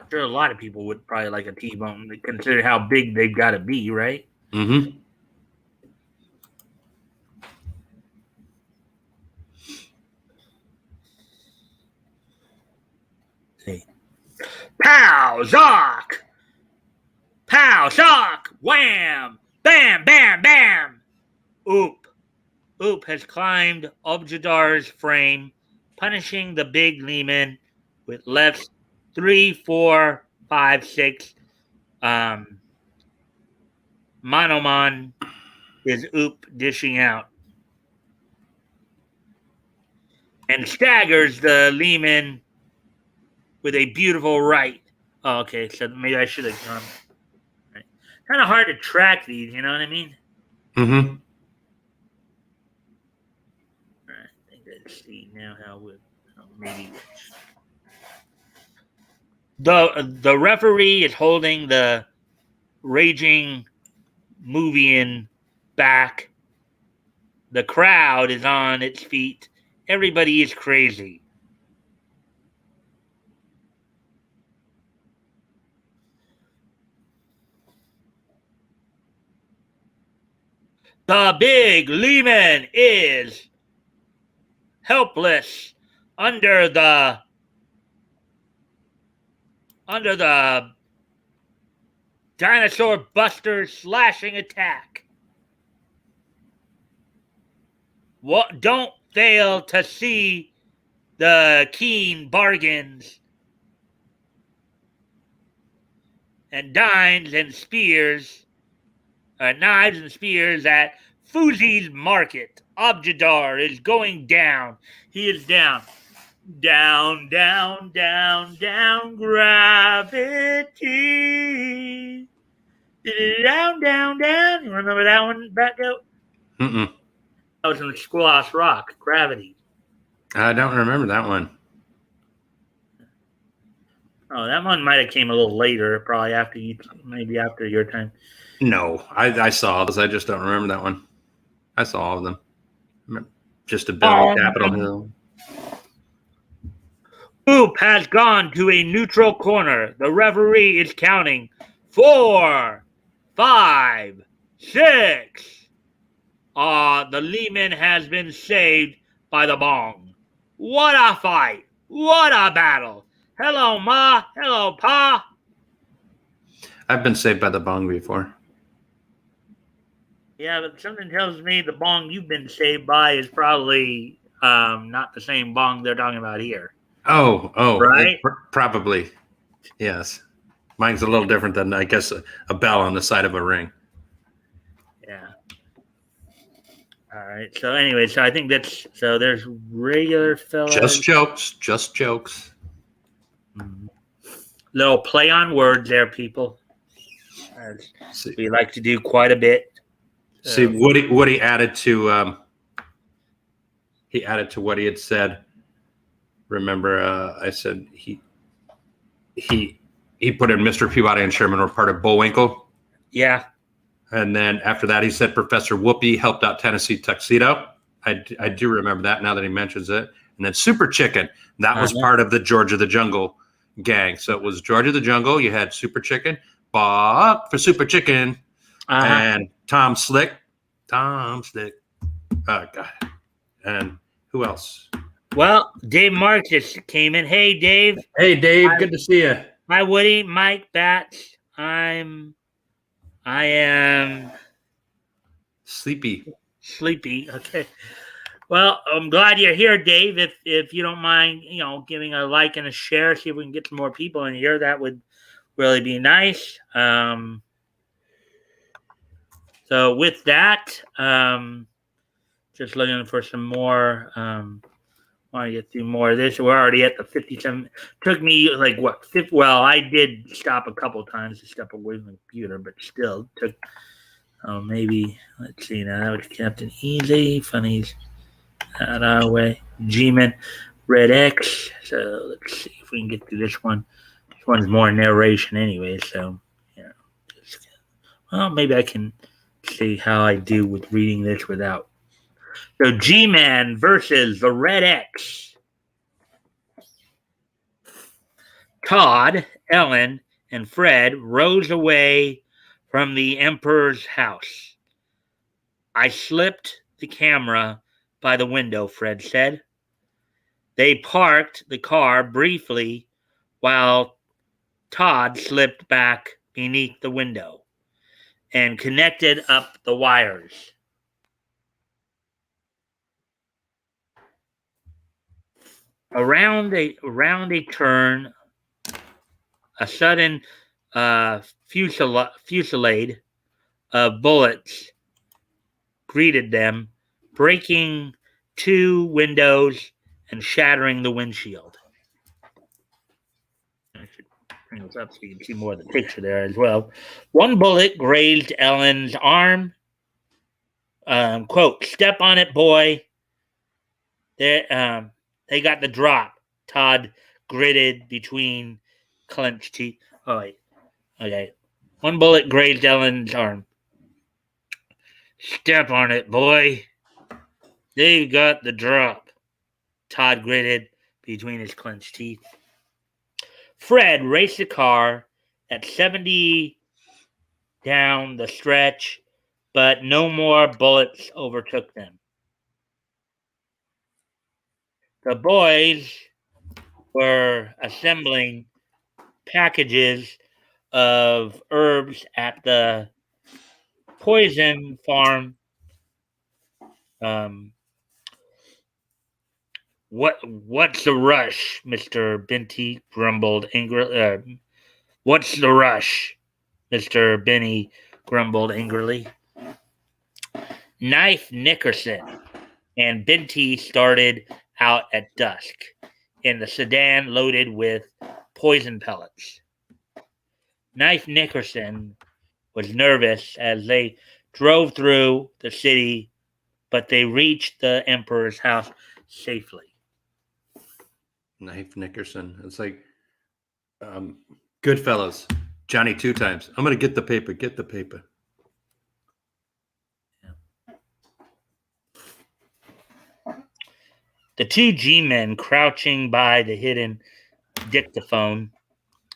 Speaker 1: I'm sure a lot of people would probably like a T-bone, consider how big they've got to be, right?
Speaker 2: Mm-hmm.
Speaker 1: Pow, zock! Pow, shock! Wham! Bam, bam, bam! Oop. Oop has climbed Objadar's frame, punishing the big Lehman with lefts 3, 4, 5, 6. Manoman is Oop dishing out. And staggers the Lehman with a beautiful right. Oh, okay, so maybe I should have gone. Right. Kind of hard to track these, you know what I mean?
Speaker 2: Mm-hmm.
Speaker 1: Right, I think I see now how maybe the referee is holding the raging Movian back. The crowd is on its feet. Everybody is crazy. The big Lehman is helpless under the dinosaur buster's slashing attack. Don't fail to see the keen bargains and knives and spears at Fousey's Market. Objadar is going down. He is down. Down, down, down, down, gravity. Down, down, down. You remember that one, Batgoat?
Speaker 2: Mm-mm.
Speaker 1: That was in Schoolhouse Rock, Gravity.
Speaker 2: I don't remember that one.
Speaker 1: Oh, that one might have came a little later, probably maybe after your time.
Speaker 2: No, I saw this. I just don't remember that one. I saw all of them. Just a bit on Capitol Hill.
Speaker 1: Hoop has gone to a neutral corner. The referee is counting 4, 5, 6. The Lehman has been saved by the bong. What a fight. What a battle. Hello, Ma. Hello, Pa.
Speaker 2: I've been saved by the bong before.
Speaker 1: Yeah, but something tells me the bong you've been saved by is probably not the same bong they're talking about here.
Speaker 2: Oh,
Speaker 1: right?
Speaker 2: Probably. Yes. Mine's a little different than, I guess, a bell on the side of a ring.
Speaker 1: Yeah. All right. So anyway, so I think there's regular fellas.
Speaker 2: Just jokes.
Speaker 1: Little play on words there, people. We like to do quite a bit.
Speaker 2: See, Woody added to what he had said. Remember, I said he put in Mr. Peabody and Sherman were part of Bullwinkle.
Speaker 1: Yeah.
Speaker 2: And then after that, he said Professor Whoopi helped out Tennessee Tuxedo. I do remember that now that he mentions it. And then Super Chicken, that was part of the George of the Jungle gang. So it was George of the Jungle. You had Super Chicken, Bob for Super Chicken, and Tom Slick. Oh, God. And who else?
Speaker 1: Well, Dave Marcus came in. Hey, Dave.
Speaker 2: Hey, Dave. Good to see you.
Speaker 1: Hi, Woody, Mike, Bats. I am
Speaker 2: sleepy.
Speaker 1: Okay. Well, I'm glad you're here, Dave. If you don't mind, giving a like and a share, see if we can get some more people in here. That would really be nice. So with that, just looking for some more. Want to get through more of this. We're already at the 57. Took me like what? Well, I did stop a couple times to step away from the computer, but still took. Oh, maybe let's see now. That was Captain Easy. Funnies out our way. G-Man, Red X. So let's see if we can get through this one. This one's more narration anyway. So well, maybe I can see how I do with reading this without. So G-Man versus the Red X. Todd, Ellen, and Fred rose away from the Emperor's house. I slipped the camera by the window, Fred said. They parked the car briefly while Todd slipped back beneath the window and connected up the wires. Around a turn, a sudden fusillade of bullets greeted them, breaking 2 windows and shattering the windshield. I should bring this up so you can see more of the picture there as well. One bullet grazed Ellen's arm. Quote, "Step on it, boy." They got the drop. Todd gritted between clenched teeth. Oh, wait. Okay. One bullet grazed Ellen's arm. "Step on it, boy." They got the drop. Todd gritted between his clenched teeth. Fred raced the car at 70 down the stretch, but no more bullets overtook them. The boys were assembling packages of herbs at the poison farm. What's the rush, Mr. Benty grumbled angrily. What's the rush, Mr. Benny grumbled angrily. Knife Nickerson and Benty started out at dusk in the sedan loaded with poison pellets. Knife Nickerson was nervous as they drove through the city, but they reached the emperor's house safely.
Speaker 2: Knife Nickerson. It's like Goodfellas. Johnny 2 times. I'm going to get the paper. Get the paper.
Speaker 1: The two G-men crouching by the hidden dictaphone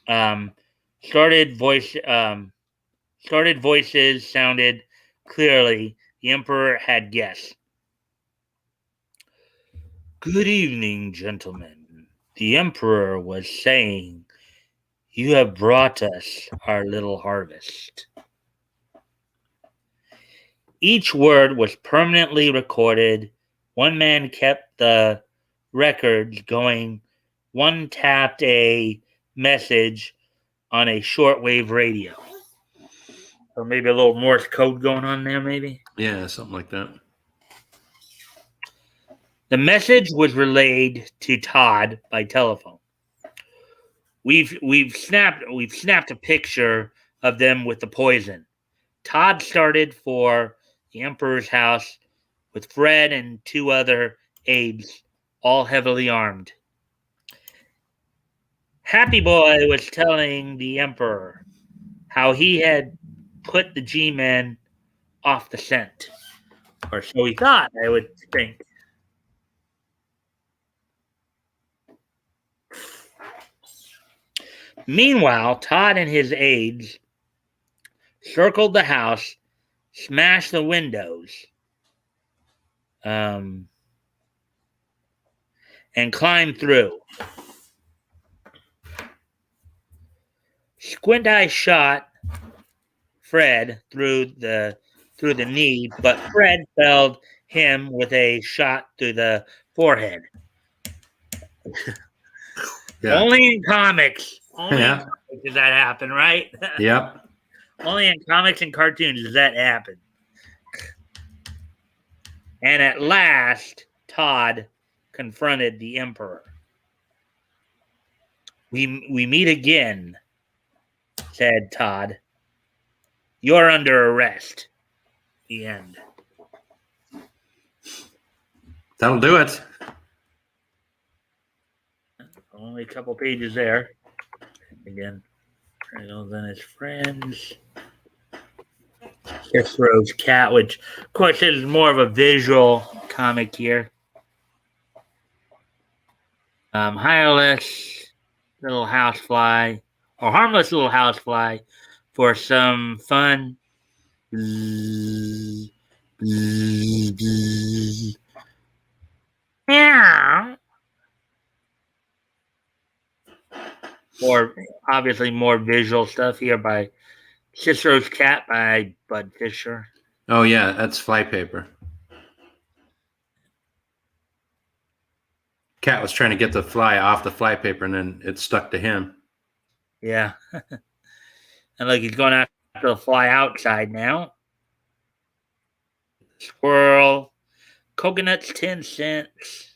Speaker 1: started voices sounded clearly. The emperor had guessed. Good evening, gentlemen. The emperor was saying, you have brought us our little harvest. Each word was permanently recorded. One man kept the records going. One tapped a message on a shortwave radio. Or maybe a little Morse code going on there, maybe?
Speaker 2: Yeah, something like that.
Speaker 1: The message was relayed to Todd by telephone. We've snapped a picture of them with the poison. Todd started for the Emperor's house with Fred and 2 other aides, all heavily armed. Happy Boy was telling the Emperor how he had put the G-men off the scent. Or so he thought, I would think. Meanwhile, Todd and his aides circled the house, smashed the windows, and climbed through. Squint Eye shot Fred through the knee, but Fred felled him with a shot through the forehead.
Speaker 2: Yeah.
Speaker 1: Only in comics. Only in comics does that happen, right?
Speaker 2: Yep.
Speaker 1: Only in comics and cartoons does that happen. And at last, Todd confronted the Emperor. We meet again, said Todd. You're under arrest. The end.
Speaker 2: That'll do it.
Speaker 1: Only a couple pages there. Again, Reynolds and his friends. Cicero's cat, which, of course, is more of a visual comic here. Hireless little housefly, or harmless little housefly, for some fun. Yeah. Obviously more visual stuff here by Cicero's Cat by Bud Fisher.
Speaker 2: Oh, yeah, that's flypaper. Cat was trying to get the fly off the flypaper, and then it stuck to him.
Speaker 1: Yeah. And look, he's going after the fly outside now. Squirrel. Coconuts, 10 cents.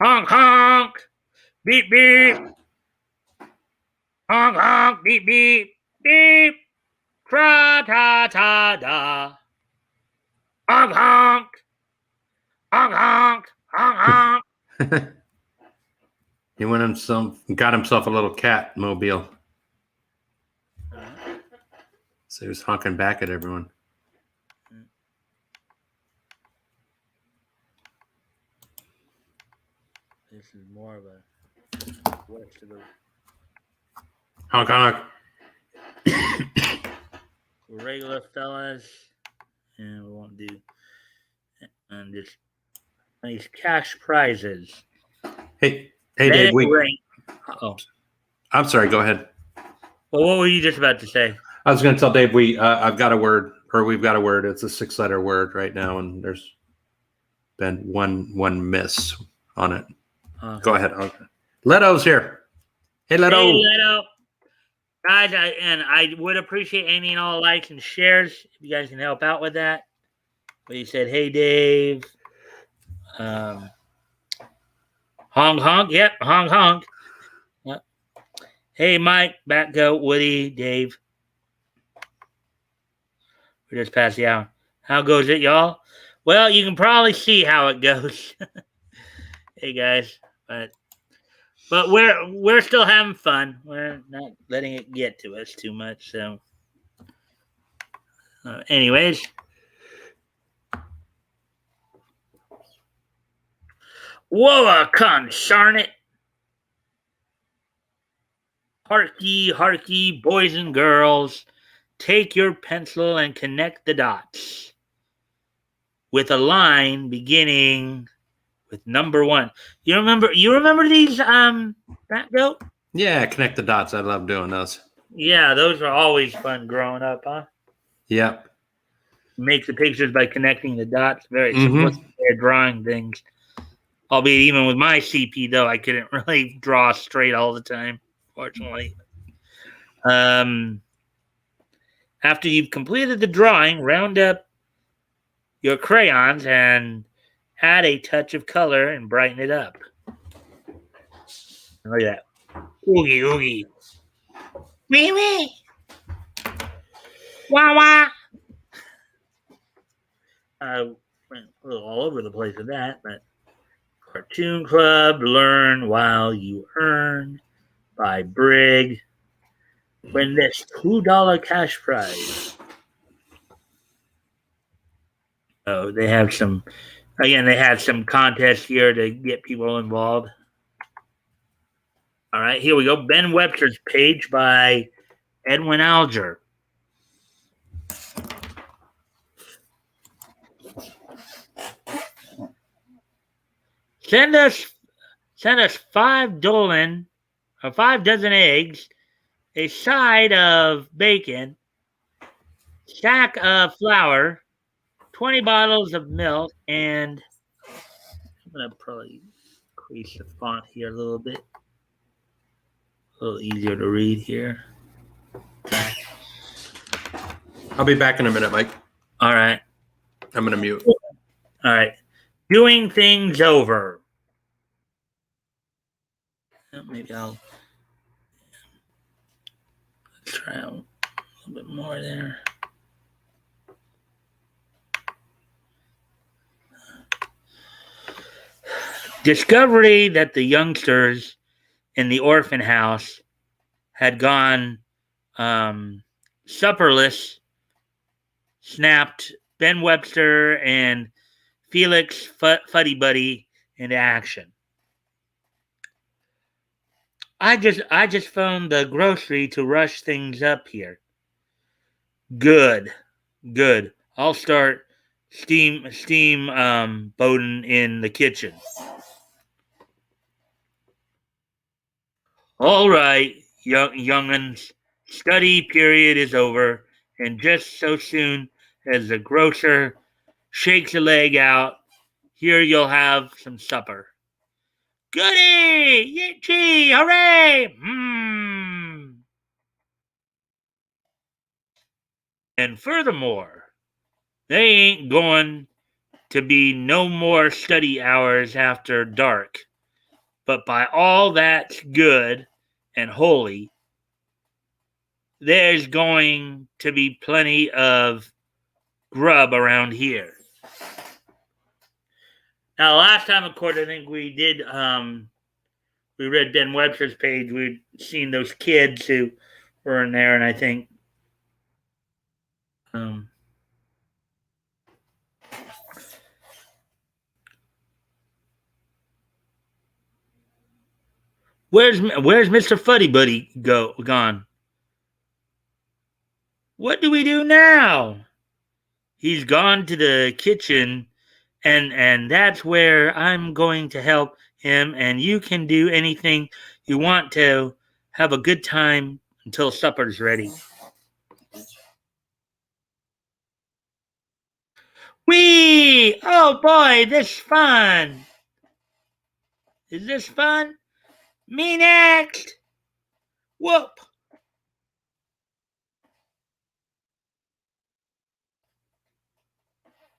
Speaker 1: Honk, honk. Beep, beep. Honk, honk. Beep, beep. Beep. Tra, ta, ta, da. Honk, honk. Honk, honk. Honk, honk.
Speaker 2: He got himself a little cat mobile. So he was honking back at everyone.
Speaker 1: This is more of a
Speaker 2: Honk, honk.
Speaker 1: regular fellas, and we won't do and just nice cash prizes.
Speaker 2: Hey, Dave.
Speaker 1: Oh,
Speaker 2: I'm sorry. Go ahead.
Speaker 1: Well, what were you just about to say?
Speaker 2: I was going to tell Dave I've got a word, or we've got a word. It's a 6-letter word right now, and there's been one miss on it. Go ahead. Okay. Leto's here. Hey, Leto.
Speaker 1: Hey, Leto. Guys, I would appreciate any and all likes and shares if you guys can help out with that. But he said, hey, Dave. Honk, honk. Yep, honk, honk. Yep. Hey, Mike, Batgoat, Woody, Dave. We're just past the hour. How goes it, y'all? Well, you can probably see how it goes. Hey, guys, but we're still having fun. We're not letting it get to us too much. So, anyways, whoa, consarn it! Harky, harky, boys and girls, take your pencil and connect the dots with a line beginning with number 1. You remember these Batgoat?
Speaker 2: Yeah, connect the dots. I love doing those.
Speaker 1: Yeah, those were always fun growing up, huh?
Speaker 2: Yep.
Speaker 1: Make the pictures by connecting the dots. Very simplistic way of drawing things. Albeit even with my CP though, I couldn't really draw straight all the time, fortunately. After you've completed the drawing, round up your crayons and add a touch of color and brighten it up. Look at that. Oogie oogie. Wee wee. Wah wah. I went a little all over the place with that, but Cartoon Club, Learn While You Earn by Brig. Win this $2 cash prize. Oh, they have some, again, they have some contests here to get people involved. All right, here we go. Ben Webster's Page by Edwin Alger. Send us 5 dozen or 5 dozen eggs, a side of bacon, sack of flour, 20 bottles of milk, and I'm gonna probably increase the font here a little bit. A little easier to read here.
Speaker 2: I'll be back in a minute, Mike.
Speaker 1: All right.
Speaker 2: I'm gonna mute.
Speaker 1: All right. Doing things over. Maybe I'll try a little bit more there. Discovery that the youngsters in the orphan house had gone supperless snapped Ben Webster and Felix Fuddy Buddy into action. I just phoned the grocery to rush things up here. Good. I'll start steam boating in the kitchen. All right, young'uns, study period is over, and just so soon as the grocer shakes a leg out, here you'll have some supper. Goody! Yichee! Hooray! And furthermore, they ain't going to be no more study hours after dark. But by all that's good and holy, there's going to be plenty of grub around here. Now, last time, of course, I think we did, we read Ben Webster's page. We'd seen those kids who were in there, and I think, where's Mr. Fuddy Buddy gone? What do we do now? He's gone to the kitchen, and that's where I'm going to help him, and you can do anything you want to have a good time until supper's ready. Whee! Oh boy, this fun. Is this fun? Me next. Whoop.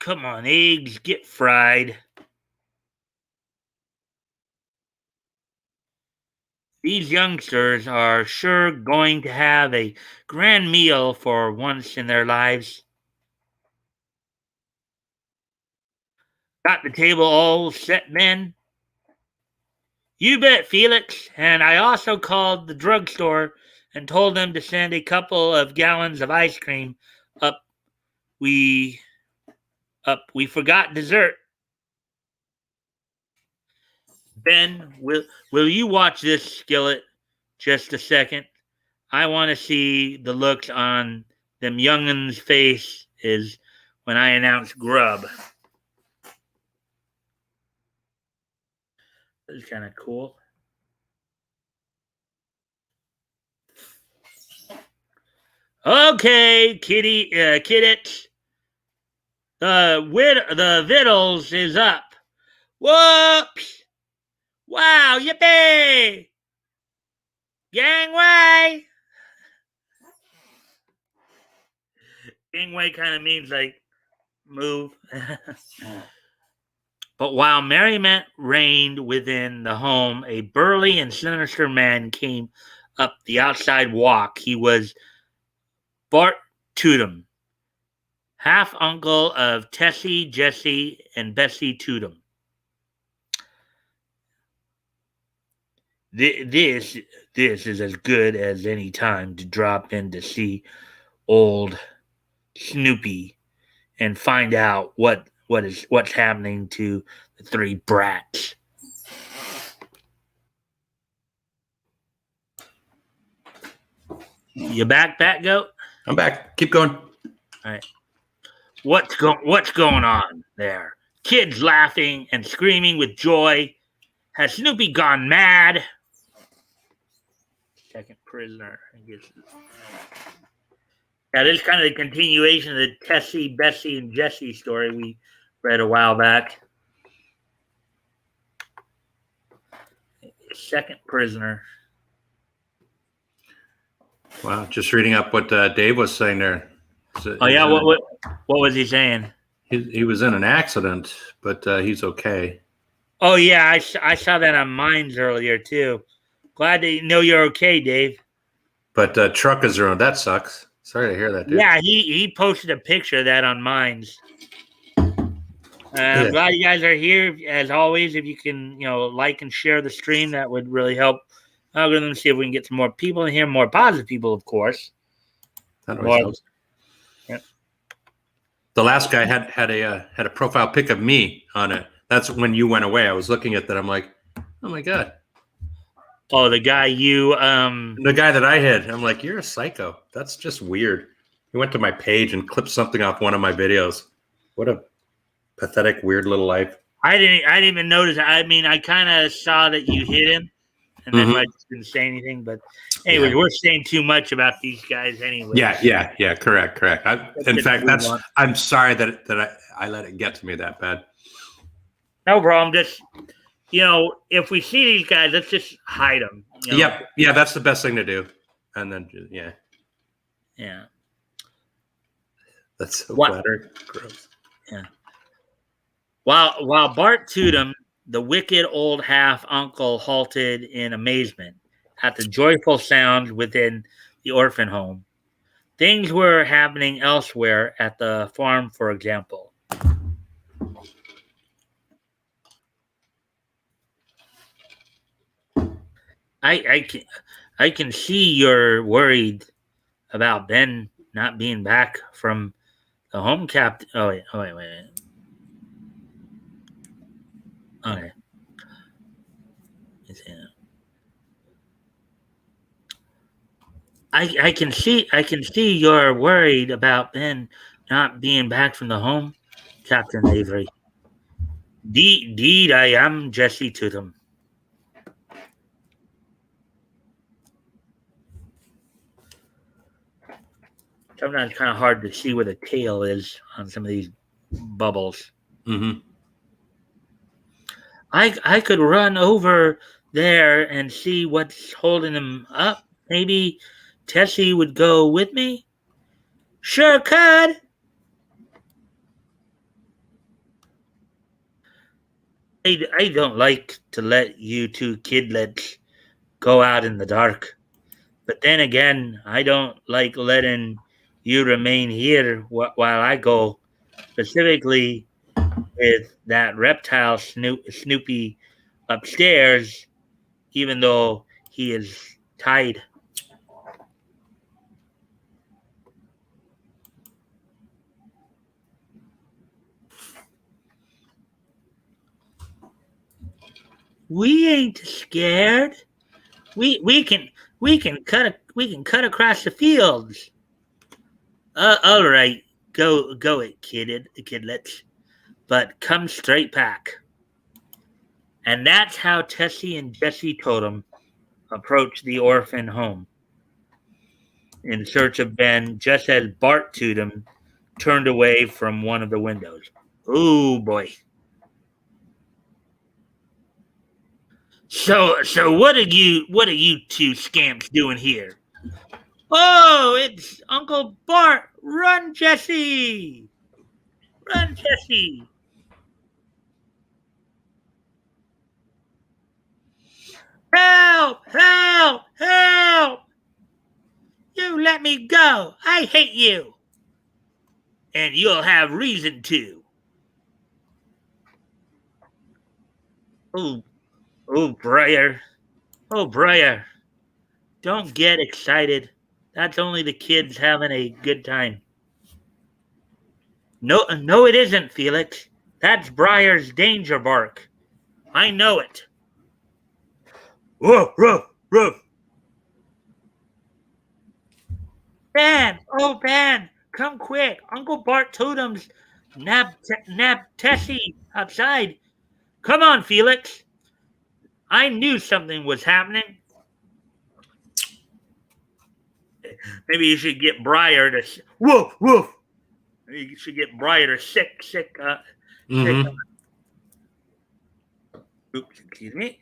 Speaker 1: Come on, eggs, get fried. These youngsters are sure going to have a grand meal for once in their lives. Got the table all set then? You bet, Felix. And I also called the drugstore and told them to send a couple of gallons of ice cream up. We we forgot dessert. Ben, will you watch this, Skillet, just a second? I want to see the looks on them young'uns' face is when I announce grub. This is kind of cool. Okay, kiddits. The vittles is up. Whoops! Wow, yippee! Gangway! Gangway kind of means like move. But while merriment reigned within the home, a burly and sinister man came up the outside walk. He was Bart Tootum, half uncle of Tessie, Jessie, and Bessie Tootum. This is as good as any time to drop in to see old Snoopy and find out what's happening to the three brats. You back, Batgoat?
Speaker 2: I'm back. Keep going.
Speaker 1: All right. What's going on there? Kids laughing and screaming with joy. Has Snoopy gone mad? Second prisoner, I guess. Yeah, this is kind of the continuation of the Tessie, Bessie, and Jessie story we read a while back. Second prisoner.
Speaker 2: Wow, just reading up what Dave was saying there.
Speaker 1: Oh yeah, what was he saying?
Speaker 2: He was in an accident, but he's okay.
Speaker 1: Oh yeah, I saw that on Mines earlier too. Glad to know you're okay, Dave.
Speaker 2: But truck is ruined. That sucks. Sorry to hear that, dude.
Speaker 1: Yeah, he posted a picture of that on Mines. I'm glad you guys are here. As always, if you can, like and share the stream, that would really help. Algorithm, see if we can get some more people in here, more positive people, of course.
Speaker 2: That always helps.
Speaker 1: Yep.
Speaker 2: The last guy had a profile pic of me on it. That's when you went away. I was looking at that. I'm like, oh my god.
Speaker 1: Oh, the guy
Speaker 2: the guy that I hid. I'm like, you're a psycho. That's just weird. He went to my page and clipped something off one of my videos. What a pathetic, weird little life.
Speaker 1: I didn't even notice. I mean, I kind of saw that you hit him, and then I just didn't say anything. But anyway, we're saying too much about these guys anyway.
Speaker 2: Yeah. Correct. In fact, I'm sorry that I let it get to me that bad.
Speaker 1: No problem. Just if we see these guys, let's just hide them.
Speaker 2: Yeah, that's the best thing to do. And then yeah. That's so flattering. Gross.
Speaker 1: Yeah. While Bart Tootum, the wicked old half uncle, halted in amazement at the joyful sounds within the orphan home. Things were happening elsewhere at the farm, for example. I can see you're worried about Ben not being back from the home captain. Oh wait. Okay. I can see you're worried about Ben not being back from the home, Captain Avery. Indeed, I am, Jessie Tootum. Sometimes kind of hard to see where the tail is on some of these bubbles.
Speaker 2: Mm-hmm.
Speaker 1: I could run over there and see what's holding him up. Maybe Tessie would go with me? Sure could. I don't like to let you two kidlets go out in the dark. But then again, I don't like letting you remain here while I go, specifically with that reptile Snoopy upstairs, even though he is tied. We ain't scared. We can cut across the fields. All right, go it, kidlets. But come straight back. And that's how Tessie and Jesse Totem approached the orphan home in search of Ben, just as Bart Totem turned away from one of the windows. Oh boy. So what are you two scamps doing here? Oh, it's Uncle Bart! Run, Jesse! Run, Jesse! Help! Help! Help! You let me go! I hate you! And you'll have reason to. Oh, Briar. Oh, Briar. Don't get excited. That's only the kids having a good time. No, it isn't, Felix. That's Briar's danger bark. I know it. Woof, woof, woof. Ben! Oh, Ben! Come quick! Uncle Bart Totem's nabbed Tessie outside. Come on, Felix. I knew something was happening. Maybe you should get Briar to woof woof. Maybe you should get Briar to sick.
Speaker 2: Mm-hmm.
Speaker 1: Oops, excuse me.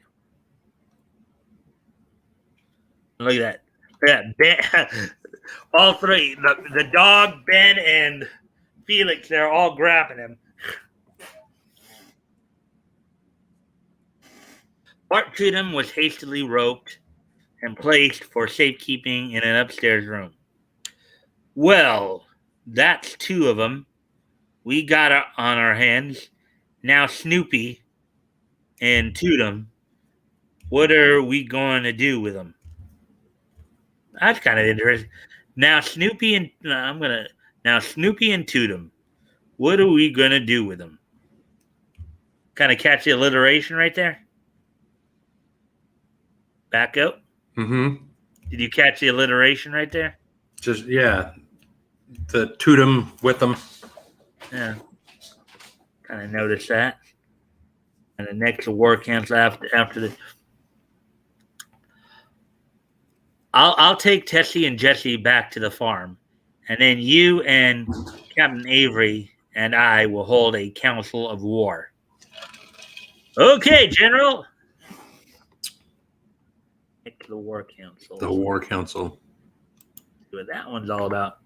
Speaker 1: Look at that. Ben, all three, the dog, Ben, and Felix, they're all grabbing him. Bart Totem was hastily roped and placed for safekeeping in an upstairs room. Well, that's two of them. We got on our hands. Now Snoopy and Totem. What are we going to do with them? That's kind of interesting. Now Snoopy and Totem. What are we gonna do with them? Kind of catch the alliteration right there. Batgoat.
Speaker 2: Mm-hmm.
Speaker 1: Did you catch the alliteration right there?
Speaker 2: Just the Totem with them.
Speaker 1: Yeah. Kind of noticed that. And the next war camps after the. I'll take Tessie and Jesse back to the farm, and then you and Captain Avery and I will hold a council of war. Okay, General. The War Council.
Speaker 2: The War Council.
Speaker 1: See what that one's all about.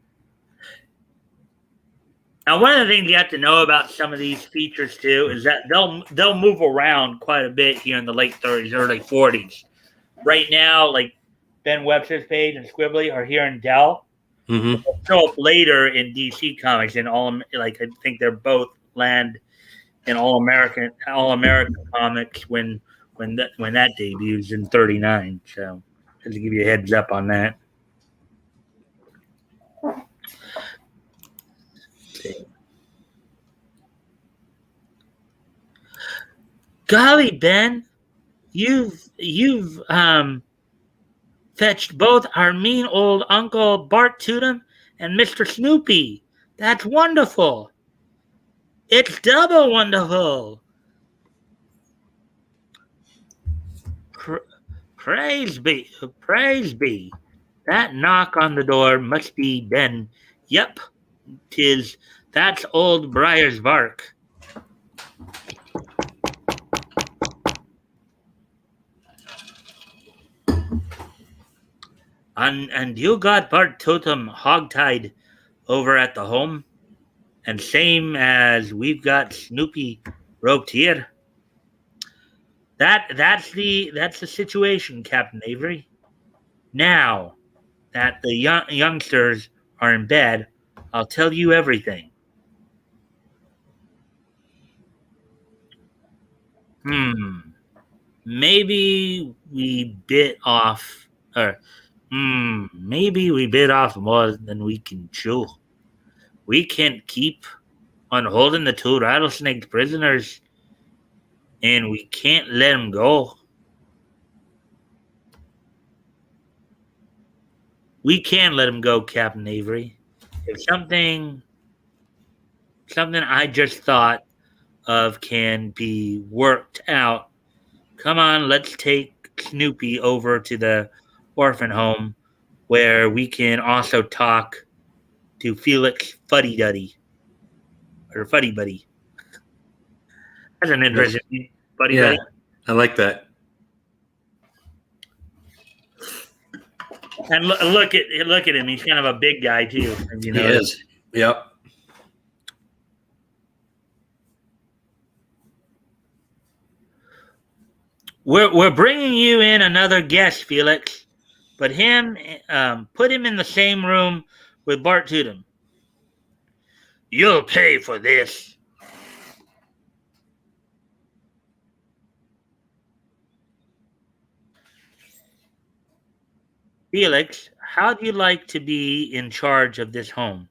Speaker 1: Now, one of the things you have to know about some of these features too is that they'll move around quite a bit here in the late 30s, early 40s. Right now, like Ben Webster's page and Squibbly are here in Dell.
Speaker 2: Mm-hmm.
Speaker 1: They'll show up later in DC Comics and I think they're both land in All American Comics when that debuts in 39. So just to give you a heads up on that. Golly, Ben, you've fetched both our mean old Uncle Bart Totem and Mr. Snoopy. That's wonderful. It's double wonderful. Praise be. That knock on the door must be Ben. Yep, 'tis. That's old Briar's bark. And you got Bart Totem hogtied over at the home, and same as we've got Snoopy roped here. That's the situation, Captain Avery. Now that the youngsters are in bed, I'll tell you everything. Maybe we bit off, or maybe we bit off more than we can chew. We can't keep on holding the two rattlesnakes prisoners, and we can't let them go. We can let them go, Captain Avery. If something I just thought of can be worked out, come on, let's take Snoopy over to the orphan home where we can also talk to Felix Fuddy Duddy or Fuddy Buddy. That's an interesting Buddy Buddy.
Speaker 2: I like that.
Speaker 1: And look at him. He's kind of a big guy too.
Speaker 2: He is. Yep.
Speaker 1: We're bringing you in another guest, Felix, but put him in the same room with Bart Tootum. You'll pay for this. Felix, how'd you like to be in charge of this home?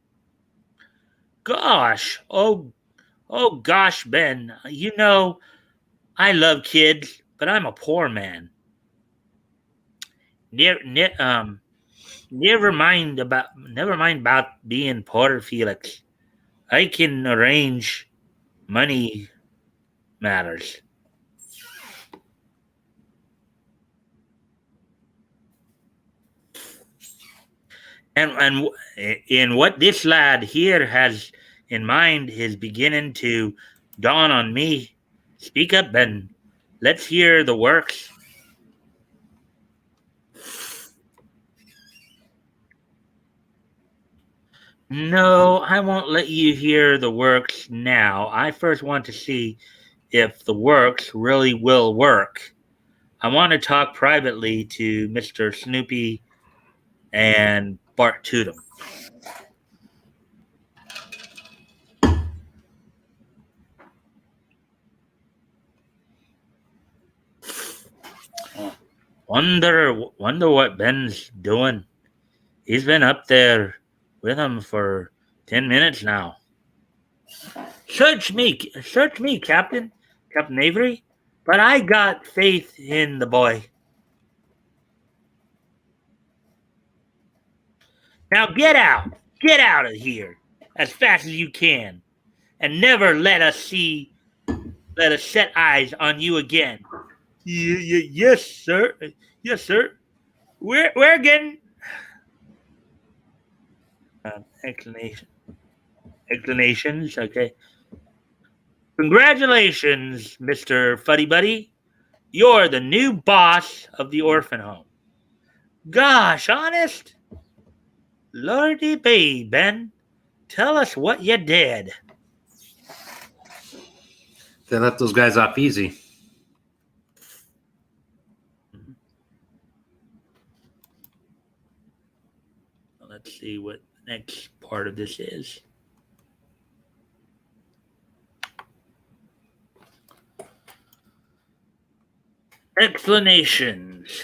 Speaker 1: Gosh, oh gosh, Ben, you know, I love kids, but I'm a poor man. Never mind about being poor, Felix. I can arrange money matters. And what this lad here has in mind is beginning to dawn on me. Speak up, Ben. Let's hear the works. No, I won't let you hear the works now. I first want to see if the works really will work. I want to talk privately to Mr. Snoopy and Bart Tootum. Wonder what Ben's doing. He's been up there with him for 10 minutes now. Search me, Captain Avery. But I got faith in the boy. Now get out of here as fast as you can, and never let us set eyes on you again. Yes, sir. Yes, sir. We're getting explanations. Okay. Congratulations, Mr. Fuddy Buddy. You're the new boss of the orphan home. Gosh, honest? Lordy be, Ben. Tell us what you did.
Speaker 2: They let those guys off easy.
Speaker 1: Let's see what the next part of this is. Explanations.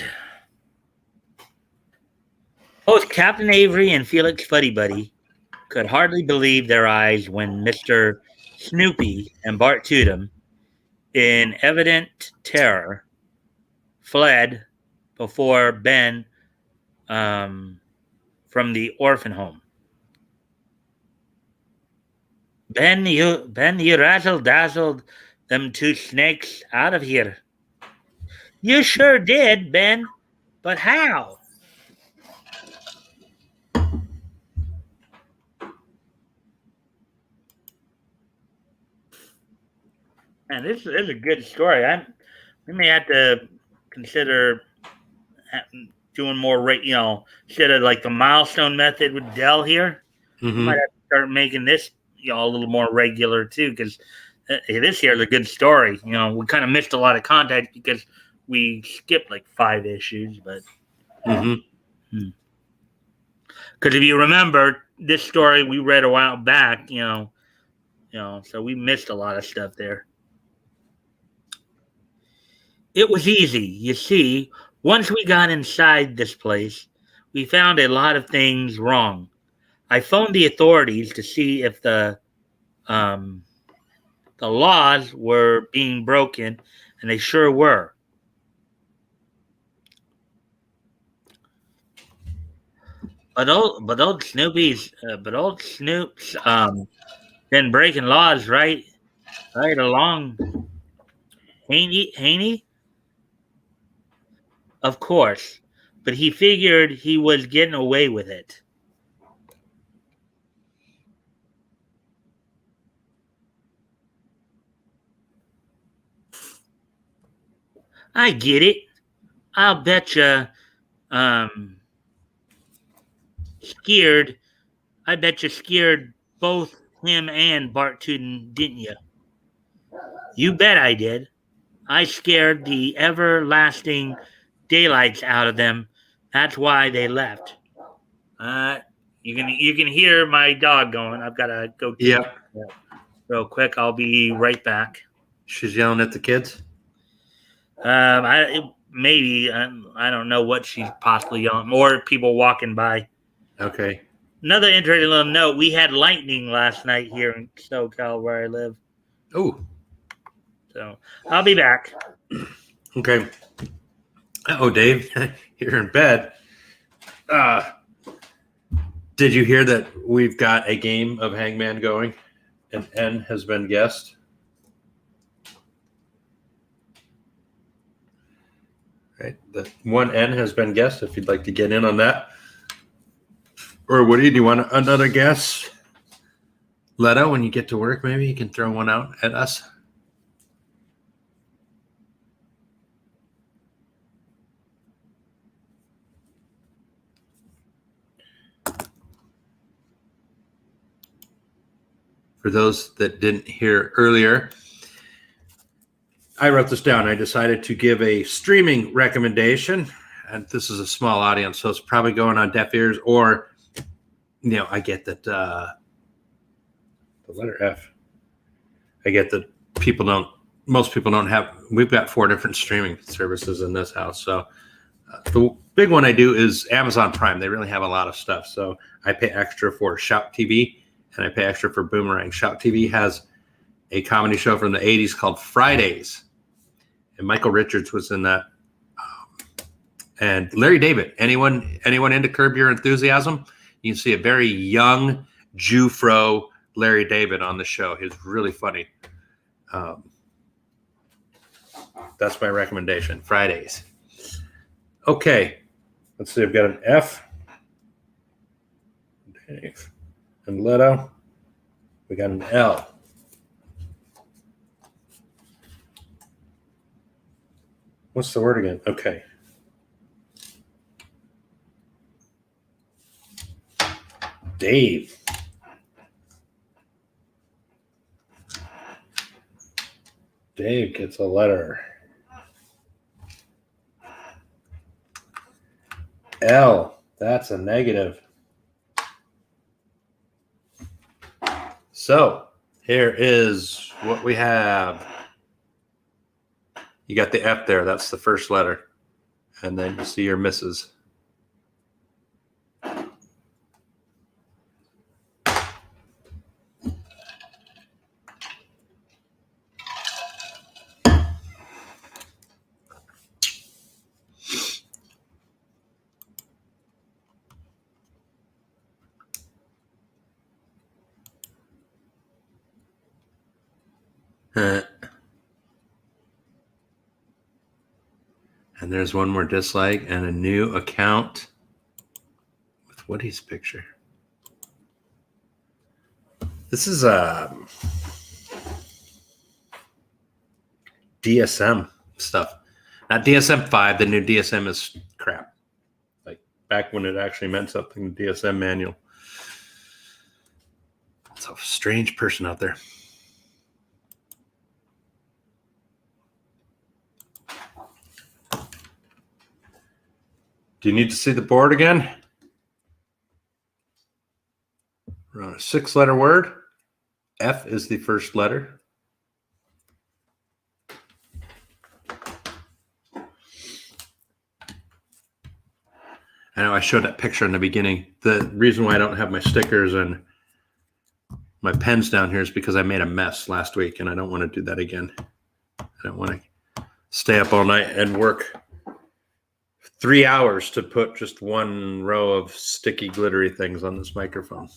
Speaker 1: Both Captain Avery and Felix Fuddy Buddy could hardly believe their eyes when Mr. Snoopy and Bart Tootum, in evident terror, fled before Ben from the orphan home. Ben, you razzle-dazzled them two snakes out of here. You sure did, Ben. But how? Man, this is a good story. We may have to consider doing more, instead of like the milestone method with Dell here.
Speaker 2: Mm-hmm.
Speaker 1: We might have to start making this, a little more regular too, because This here is a good story. You know, we kind of missed a lot of context because we skipped like 5 issues, but because if you remember this story we read a while back, so we missed a lot of stuff there. It was easy. You see, once we got inside this place, we found a lot of things wrong. I phoned the authorities to see if the laws were being broken, and they sure were. But old Snoop's been breaking laws right along, ain't he? Of course, but he figured he was getting away with it. I get it. I'll betcha. Um, scared. I bet you scared both him and Bart Tootin, didn't you? You bet I did. I scared the everlasting daylights out of them. That's why they left. You can hear my dog going. I've got to go.
Speaker 2: Yep.
Speaker 1: Real quick. I'll be right back.
Speaker 2: She's yelling at the kids.
Speaker 1: Maybe I don't know what she's possibly yelling, or people walking by.
Speaker 2: Okay.
Speaker 1: Another interesting little note: we had lightning last night here in SoCal, where I live.
Speaker 2: Oh.
Speaker 1: So I'll be back.
Speaker 2: Okay. Oh, Dave, you're in bed. Did you hear that we've got a game of Hangman going, and N has been guessed? Right. The one N has been guessed. If you'd like to get in on that, or Woody, do you want another guess? Leto, when you get to work, maybe you can throw one out at us. For those that didn't hear earlier, I wrote this down. I decided to give a streaming recommendation, and this is a small audience, so it's probably going on deaf ears, or, I get that the letter F. I get that most people don't have, we've got 4 different streaming services in this house. So the big one I do is Amazon Prime. They really have a lot of stuff. So I pay extra for Shout TV, and I pay extra for Boomerang. Shout TV has a comedy show from the 80s called Fridays, and Michael Richards was in that. And Larry David. Anyone into Curb Your Enthusiasm? You can see a very young Jew-fro Larry David on the show. He's really funny. That's my recommendation. Fridays. Okay. Let's see. I've got an F. Dave. And Leto. We got an L. What's the word again? Okay. Dave. Dave gets a letter. L. That's a negative. So here is what we have. You got the F there. That's the first letter. And then you see your misses. And there's one more dislike and a new account with Woody's picture. This is DSM stuff. Not DSM 5. The new DSM is crap. Like back when it actually meant something, the DSM manual. It's a strange person out there. Do you need to see the board again? We're on a 6-letter word. F is the first letter. I know I showed that picture in the beginning. The reason why I don't have my stickers and my pens down here is because I made a mess last week, and I don't want to do that again. I don't want to stay up all night and work 3 hours to put just one row of sticky, glittery things on this microphone.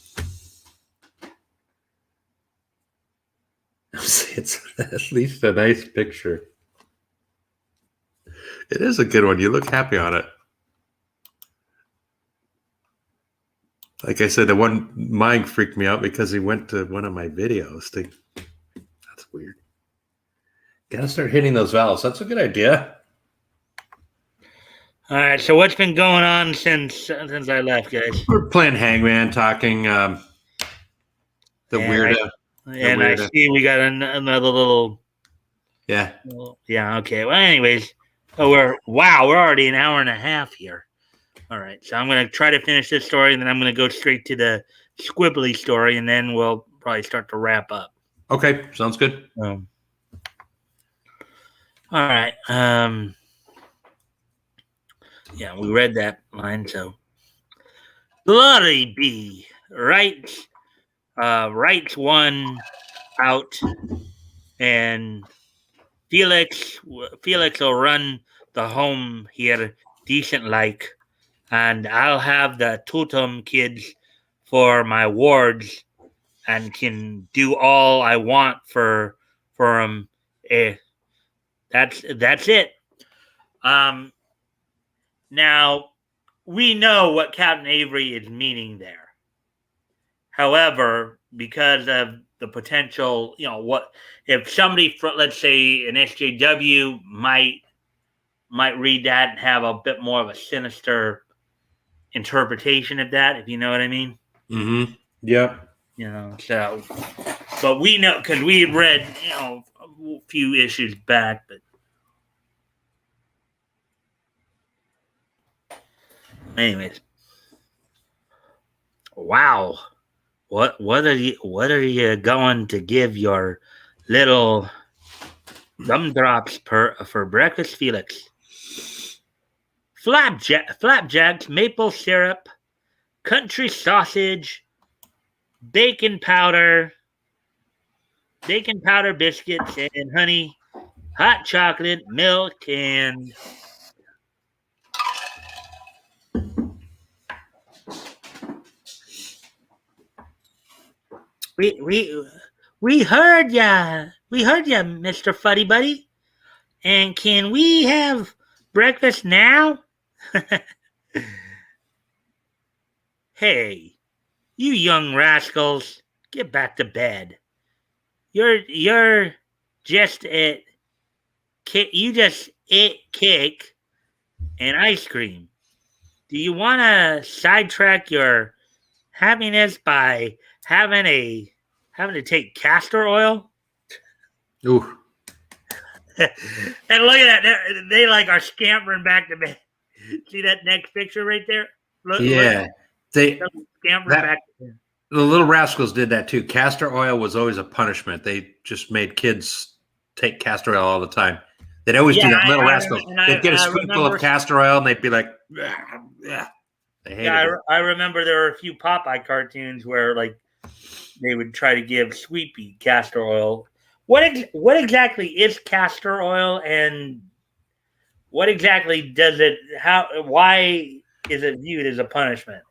Speaker 2: It's at least a nice picture. It is a good one. You look happy on it. Like I said, the one Mike freaked me out because he went to one of my videos. That's weird. Gotta start hitting those valves. That's a good idea.
Speaker 1: All right. So what's been going on since I left, guys?
Speaker 2: We're playing Hangman, talking the weirdo.
Speaker 1: I see we got another little.
Speaker 2: Yeah.
Speaker 1: Yeah. Okay. Well, anyways, we're already an hour and a half here. All right, so I'm going to try to finish this story, and then I'm going to go straight to the squibbly story, and then we'll probably start to wrap up.
Speaker 2: Okay, sounds good.
Speaker 1: All right. Yeah, we read that line, so. Bloody B writes one out, and Felix will run the home here decent like. And I'll have the Totem kids for my wards and can do all I want for them. That's it. Now, we know what Captain Avery is meaning there. However, because of the potential, what if somebody, let's say an SJW might read that and have a bit more of a sinister interpretation of that, if you know what I mean.
Speaker 2: Mm-hmm. Yeah.
Speaker 1: So, but we know because we had read, a few issues back, but anyways, wow, what are you going to give your little gumdrops for breakfast, Felix? Flapjacks, maple syrup, country sausage, bacon powder biscuits, and honey, hot chocolate, milk, and we heard ya, Mr. Fuddy Buddy. And can we have breakfast now? Hey, you young rascals, get back to bed. You're just you just ate cake and ice cream. Do you want to sidetrack your happiness by having to take castor oil?
Speaker 2: Ooh.
Speaker 1: And look at that. They are scampering back to bed. See that next picture right there? Look,
Speaker 2: they
Speaker 1: scampering back to bed.
Speaker 2: The little rascals did that too. Castor oil was always a punishment. They just made kids take castor oil all the time. They'd always do that. Little rascals. They'd get a spoonful of castor oil and they'd be like, yeah. They hated it.
Speaker 1: I remember there were a few Popeye cartoons where they would try to give Sweet Pea castor oil. What exactly is castor oil, and what exactly does it? Why is it viewed as a punishment?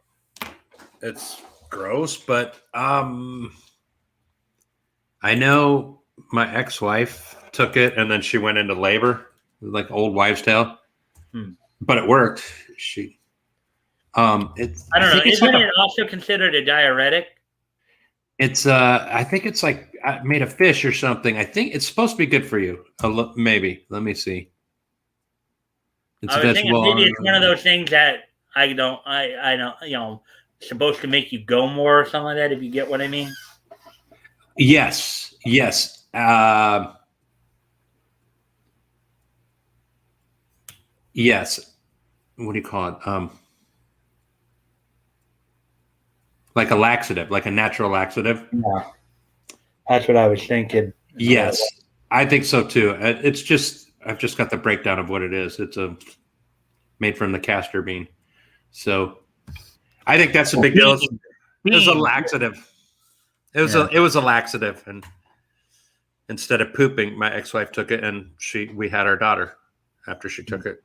Speaker 2: It's gross, but I know my ex-wife took it and then she went into labor, like old wives' tale. But it worked. I don't
Speaker 1: know. Isn't it also considered a diuretic?
Speaker 2: It's I think it's made of fish or something. I think it's supposed to be good for you. Maybe. Let me see.
Speaker 1: I was thinking maybe it's one of those things that I don't supposed to make you go more or something like that, if you get what I mean.
Speaker 2: Yes. Yes. what do you call it? Like a laxative, like a natural laxative.
Speaker 1: Yeah, that's what I was thinking.
Speaker 2: Yes, I think so too. It's just I've just got the breakdown of what it is. It's made from the castor bean. So I think that's a big deal. It was a laxative. It was a laxative, and instead of pooping, my ex-wife took it, and we had our daughter after she took it.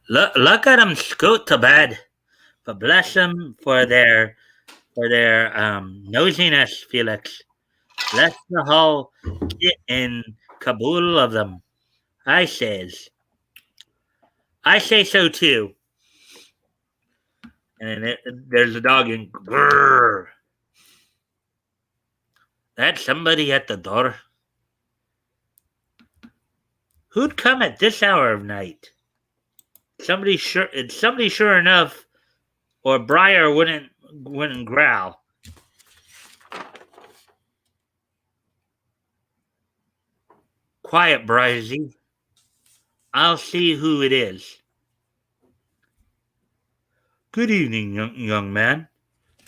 Speaker 1: Look at them scoot to bed, but bless them for their nosiness, Felix. Bless the whole kit and caboodle of them. I say so too. And there's a dog in. Grrr. That's somebody at the door. Who'd come at this hour of night? Somebody sure enough, or Briar wouldn't growl. Quiet, Brizzy. I'll see who it is. Good evening, young man.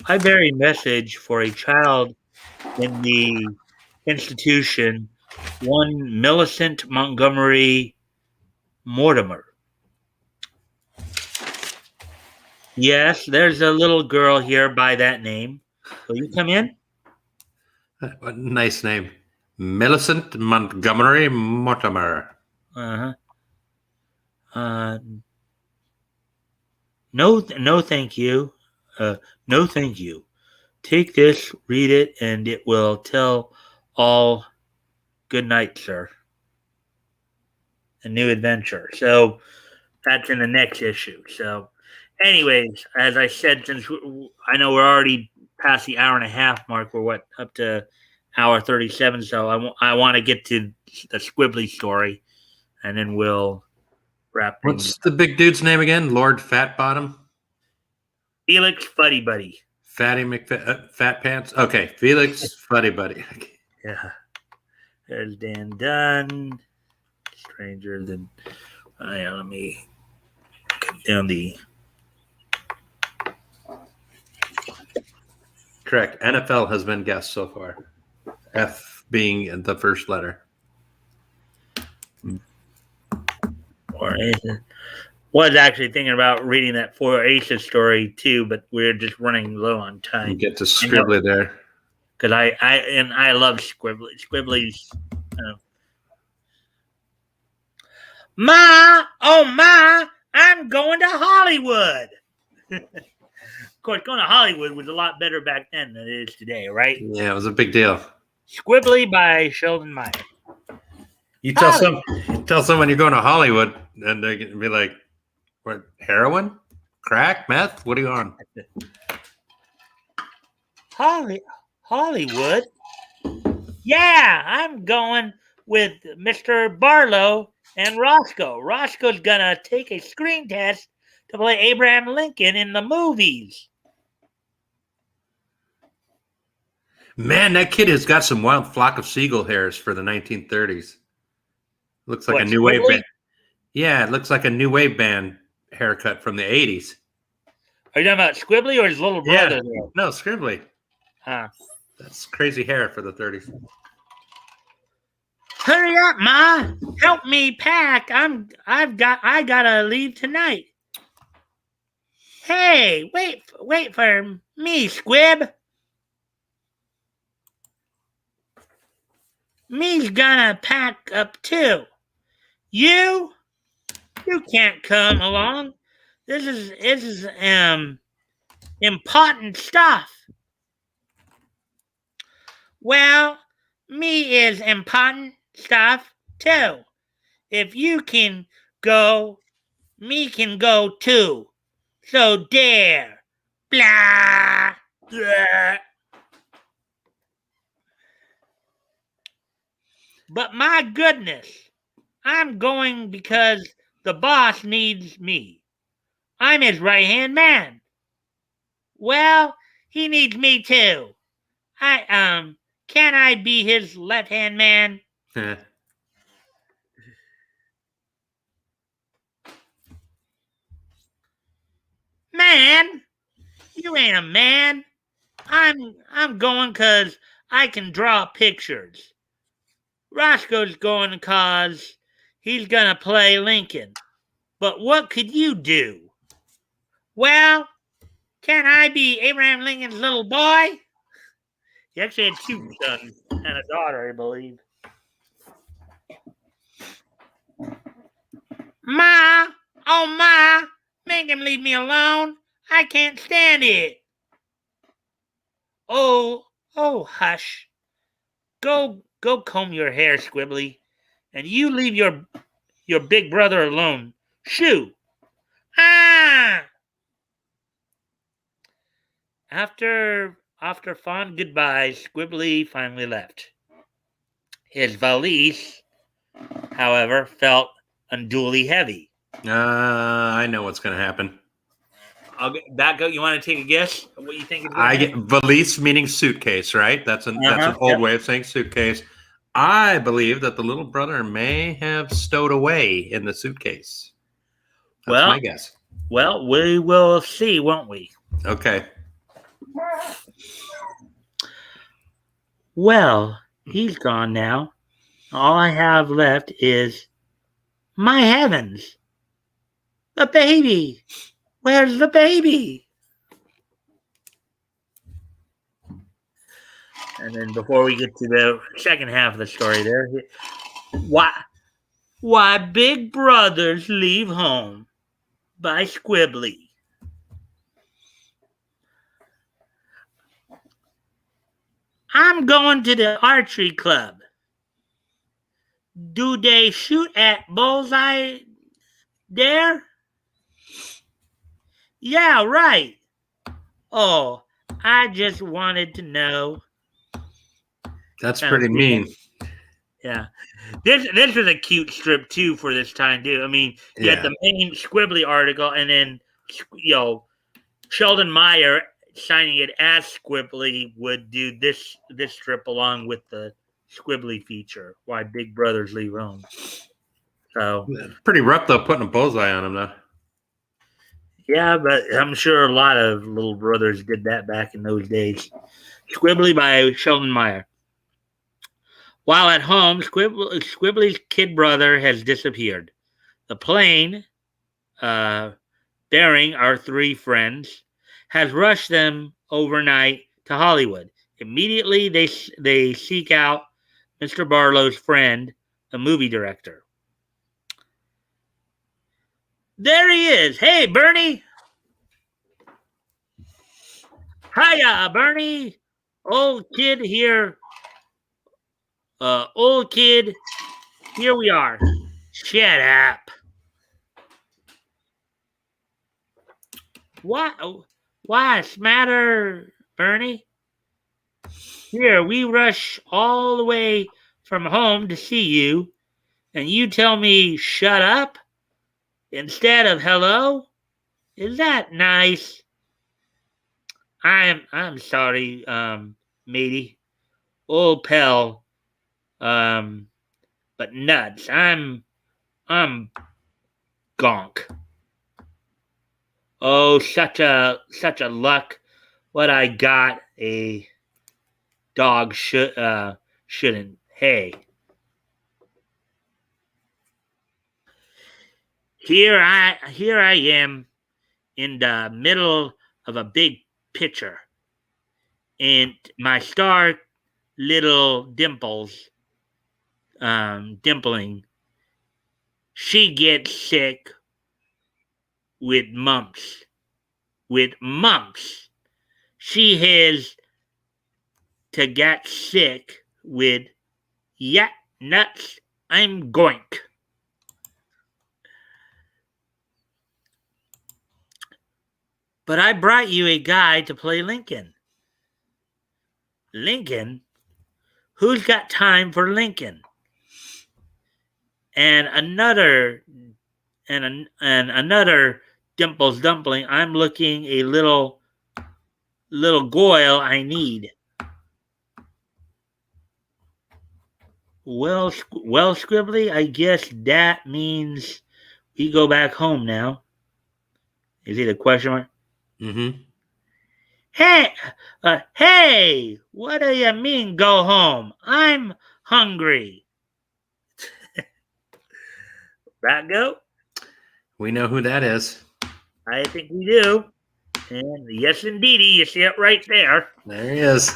Speaker 1: I bear a message for a child in the institution, one Millicent Montgomery Mortimer. Yes, there's a little girl here by that name. Will you come in?
Speaker 2: What a nice name. Millicent Montgomery Mortimer.
Speaker 1: Uh-huh. No, thank you. No, thank you. Take this, read it, and it will tell all. Good night, sir. A new adventure. So that's in the next issue. So, anyways, as I said, since I know we're already past the hour and a half mark, we're up to hour 37. So I want to get to the Squibbly story, and then we'll wrap things.
Speaker 2: What's the big dude's name again? Lord Fatbottom?
Speaker 1: Felix Fuddy Buddy.
Speaker 2: Fatty Fat Pants? Okay, Felix Fuddy Buddy.
Speaker 1: Yeah. There's Dan Dunn. Stranger than... let me cut down the...
Speaker 2: Correct. NFL has been guessed so far. F being the first letter.
Speaker 1: Or Aces. Was actually thinking about reading that Four Aces story too, but we're just running low on time.
Speaker 2: You get to Scribbly there.
Speaker 1: Because I love Squibbly. Squibbly's... Ma! Oh, Ma! I'm going to Hollywood! Of course, going to Hollywood was a lot better back then than it is today, right?
Speaker 2: Yeah, it was a big deal.
Speaker 1: Squibbly by Sheldon Meyer.
Speaker 2: You tell someone you're going to Hollywood, and they're going to be like, what, heroin? Crack? Meth? What are you on?
Speaker 1: Hollywood? Yeah, I'm going with Mr. Barlow and Roscoe. Roscoe's going to take a screen test to play Abraham Lincoln in the movies.
Speaker 2: Man, that kid has got some wild flock of seagull hairs for the 1930s. Looks like a new wave band. Yeah, it looks like a new wave band haircut from the 80s.
Speaker 1: Are you talking about Squibbly or his little brother?
Speaker 2: Yeah. No, Scribbly.
Speaker 1: Huh.
Speaker 2: That's crazy hair for the 30s.
Speaker 1: Hurry up, Ma! Help me pack. I gotta leave tonight. Hey, wait for me, Squib. Me's gonna pack up too. You can't come along. This is important stuff. Well, me is important stuff too. If you can go, me can go too. So there. Blah. Blah. But my goodness, I'm going because the boss needs me. I'm his right-hand man. Well, he needs me too. Can I be his left-hand man? Man? You ain't a man. I'm going 'cause I can draw pictures. Roscoe's going 'cause he's gonna play Lincoln. But what could you do? Well, can I be Abraham Lincoln's little boy? He actually had 2 sons and a daughter, I believe. Ma! Oh, Ma! Make him leave me alone. I can't stand it. Oh, hush. Go comb your hair, Squibbly. And you leave your big brother alone. Shoo! Ah! After fond goodbyes, Squibbly finally left. His valise, however, felt unduly heavy.
Speaker 2: I know what's going to happen.
Speaker 1: Batgoat, you want to take a guess of what you think is
Speaker 2: I get valise meaning suitcase, right? That's an old way of saying suitcase. I believe that the little brother may have stowed away in the suitcase. That's my guess.
Speaker 1: Well, we will see, won't we?
Speaker 2: Okay.
Speaker 1: Well, he's gone now. All I have left is my heavens. The baby. Where's the baby? And then before we get to the second half of the story there, why big brothers leave home by Squibbly. I'm going to the archery club. Do they shoot at bullseye there? Yeah, right. Oh, I just wanted to know.
Speaker 2: That's pretty mean.
Speaker 1: Yeah. This was a cute strip, too, for this time, too. I mean, you had the main Squibbly article, and then, Sheldon Meyer signing it as Squibbly would do this strip along with the Squibbly feature, Why Big Brothers Leave Home. So
Speaker 2: pretty rough, though, putting a bullseye on him, though.
Speaker 1: Yeah, but I'm sure a lot of little brothers did that back in those days. Squibbly by Sheldon Meyer. While at home, Squibbly's kid brother has disappeared. The plane, bearing our 3 friends, has rushed them overnight to Hollywood. Immediately, they seek out Mr. Barlow's friend, the movie director. There he is. Hey, Bernie. Hiya, Bernie. Old kid here. Old kid. Here we are. Shut up. What's the matter, Bernie? Here, we rush all the way from home to see you, and you tell me shut up instead of hello? Is that nice? I'm sorry, matey. Old pal. But nuts. I'm gonk. Oh, such a luck. What I got, a dog shouldn't. Hey. Here I am in the middle of a big picture, and my star little dimples, dimpling, she gets sick with mumps. She has to get sick with nuts. I'm goink. But I brought you a guy to play Lincoln. Lincoln? Who's got time for Lincoln? And another Dimples dumpling. I'm looking a little goyle I need. Well, Squibbly, I guess that means we go back home now. Is it a question mark?
Speaker 2: Mm-hmm.
Speaker 1: Hey, what do you mean go home? I'm hungry. Batgoat?
Speaker 2: We know who that is.
Speaker 1: I think we do. And yes, indeedy, you see it right there.
Speaker 2: There he is.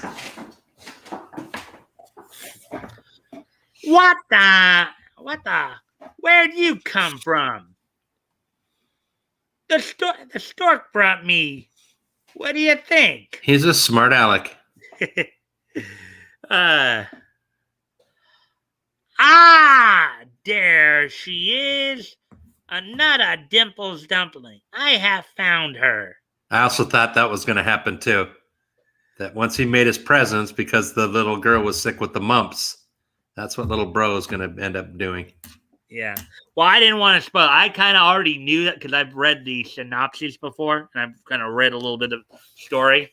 Speaker 1: What the? Where'd you come from? The stork brought me. What do you think?
Speaker 2: He's a smart aleck.
Speaker 1: There she is. Another Dimples dumpling. I have found her.
Speaker 2: I also thought that was going to happen too. That once he made his presence, because the little girl was sick with the mumps, that's what little bro is going to end up doing.
Speaker 1: Yeah. Well, I didn't want to spoil. I kind of already knew that because I've read the synopsis before, and I've kind of read a little bit of story.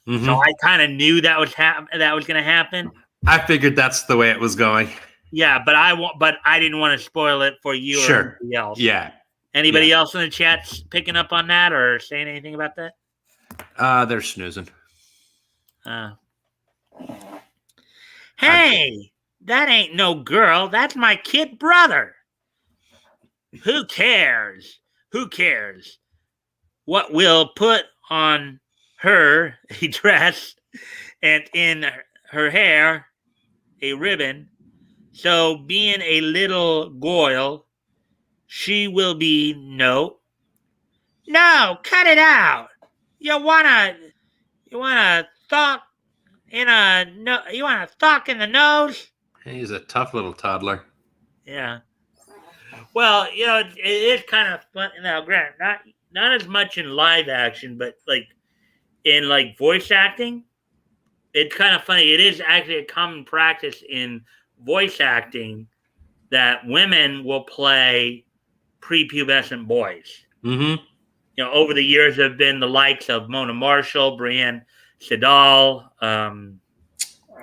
Speaker 1: Mm-hmm. So I kind of knew that was going to happen.
Speaker 2: I figured that's the way it was going.
Speaker 1: Yeah, but I didn't want to spoil it for you or anybody else.
Speaker 2: Yeah.
Speaker 1: Anybody else in the chat picking up on that or saying anything about that?
Speaker 2: They're snoozing.
Speaker 1: Hey, that ain't no girl. That's my kid brother. Who cares? What we'll put on her a dress and in her hair a ribbon. So being a little goyle, she will be no, cut it out. You wanna thought in the nose?
Speaker 2: He's a tough little toddler.
Speaker 1: Yeah. Well, it is kind of fun. Now, Grant, not as much in live action, but like in like voice acting, it's kind of funny. It is actually a common practice in voice acting that women will play prepubescent boys.
Speaker 2: Mm-hmm.
Speaker 1: Over the years have been the likes of Mona Marshall, Brienne Siddall,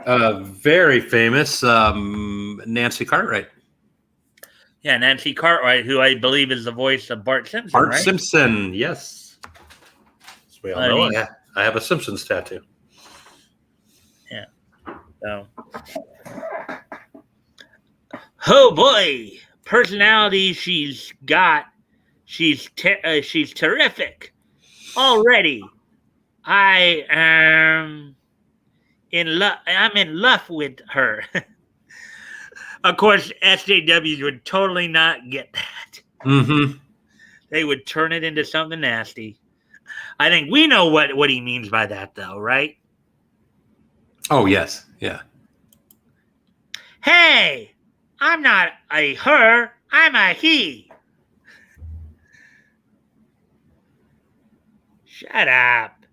Speaker 2: very famous Nancy Cartwright.
Speaker 1: Yeah, Nancy Cartwright, who I believe is the voice of Bart Simpson.
Speaker 2: Bart Simpson, yes. As we all know, I have a Simpsons tattoo.
Speaker 1: Yeah. So. Oh boy, personality she's got. She's terrific. Already, I am in love. I'm in love with her. Of course, SJWs would totally not get that.
Speaker 2: Mm-hmm.
Speaker 1: They would turn it into something nasty. I think we know what he means by that, though, right?
Speaker 2: Oh, yes. Yeah.
Speaker 1: Hey, I'm not a her. I'm a he. Shut up.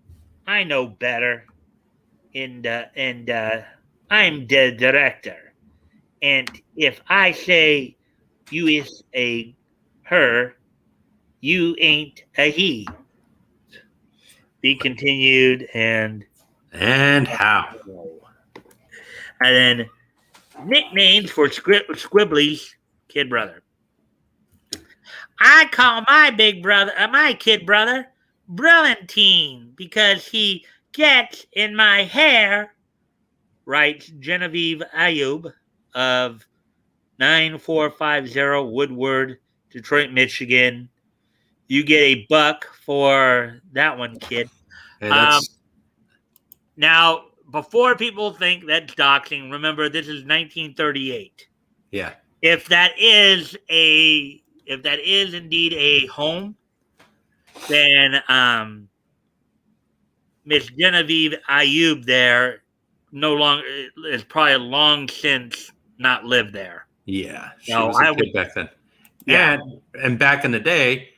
Speaker 1: I know better. And I'm the director. And if I say you is a her, you ain't a he. Be continued and
Speaker 2: how.
Speaker 1: And then nicknames for Squibbly's kid brother. I call my kid brother, Brilliantine, because he gets in my hair, writes Genevieve Ayub of 9450 Woodward, Detroit, Michigan. You get $1 for that one, kid.
Speaker 2: Hey,
Speaker 1: now, before people think that's doxing, remember this is 1938.
Speaker 2: Yeah.
Speaker 1: If that is indeed a home, then Miss Genevieve Ayub there no longer is probably long since not lived there.
Speaker 2: Yeah, she was a kid back then. Yeah, and back in the day,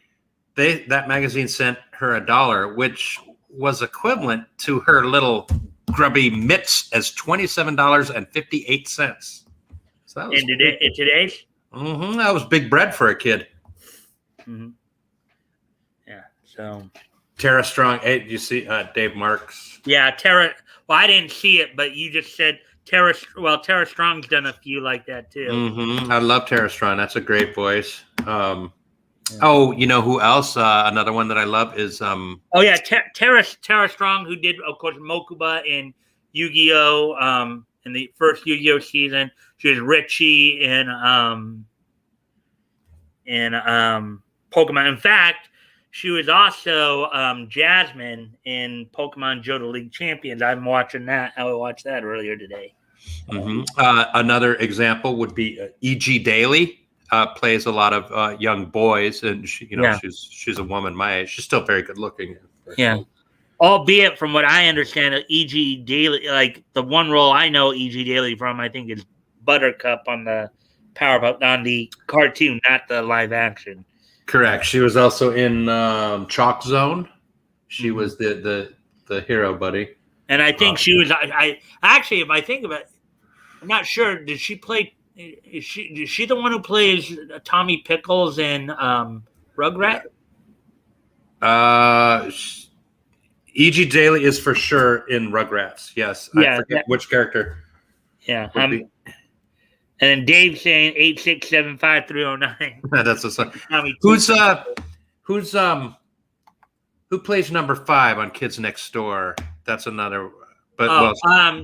Speaker 2: that magazine sent her $1, which was equivalent to her little grubby mitts as $27.58. So that was
Speaker 1: in today's.
Speaker 2: Mm-hmm. That was big bread for a kid.
Speaker 1: Mm-hmm. Yeah. So
Speaker 2: Tara Strong. Hey, did you see Dave Marks?
Speaker 1: Yeah, Tara. Well, I didn't see it, but you just said Tara. Well, Tara Strong's done a few like that too.
Speaker 2: Mm-hmm. I love Tara Strong. That's a great voice. Oh, you know who else? Another one that I love is
Speaker 1: Oh yeah, Tara Strong, who did, of course, Mokuba in Yu-Gi-Oh! In the first Yu-Gi-Oh! Season. She was Richie in Pokemon. In fact, she was also Jasmine in Pokemon Johto League Champions. I'm watching that. I watched that earlier today.
Speaker 2: Another example would be E.G. Daily. Plays a lot of young boys, and she's a woman my age. She's still very good looking.
Speaker 1: Yeah. Albeit, from what I understand, E.G. Daily, like the one role I know E.G. Daily from, I think is Buttercup on the Powerpuff, on the cartoon, not the live action.
Speaker 2: Correct. She was also in Chalk Zone. She was the hero buddy.
Speaker 1: And I think she was. I actually, if I think about it, I'm not sure. Did she play? Is she the one who plays Tommy Pickles in Rugrat?
Speaker 2: E.G. Daily is for sure in Rugrats. Yes. I forget which character.
Speaker 1: Yeah. And then Dave saying 8675309.
Speaker 2: That's a song. Who plays number 5 on Kids Next Door? That's another. But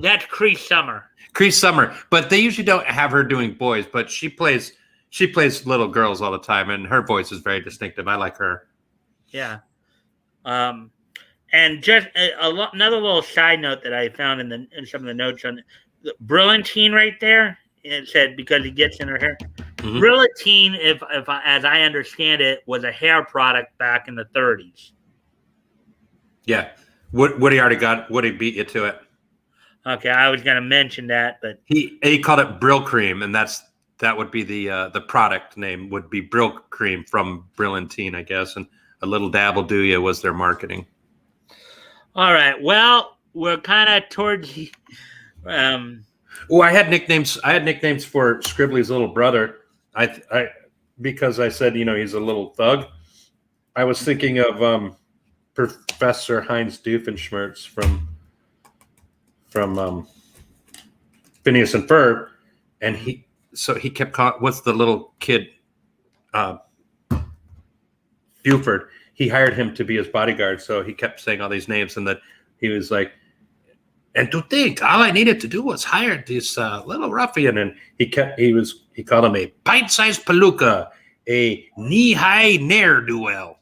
Speaker 1: that's Cree Summer.
Speaker 2: Cree Summer, but they usually don't have her doing boys, but she plays little girls all the time, and her voice is very distinctive. I like her.
Speaker 1: Yeah. And just another little side note that I found in some of the notes on the Brilliantine right there. It said because he gets in her hair. Mm-hmm. Brilliantine, if as I understand it, was a hair product back in the 30s.
Speaker 2: Yeah. Woody already got. Woody beat you to it.
Speaker 1: Okay, I was going to mention that, but
Speaker 2: he called it Brill Cream, and that would be the product name would be Brill Cream from Brilliantine, I guess, and a little dabble do ya was their marketing.
Speaker 1: All right, well, we're kind of towards the.
Speaker 2: I had nicknames. I had nicknames for Scribbly's little brother. I because I said he's a little thug. I was thinking of Professor Heinz Doofenshmirtz from Phineas and Ferb, and he kept calling, what's the little kid, Buford. He hired him to be his bodyguard, so he kept saying all these names, and that he was like, and to think all I needed to do was hire this little ruffian, and he called him a pint-sized palooka, a knee-high ne'er-do-well.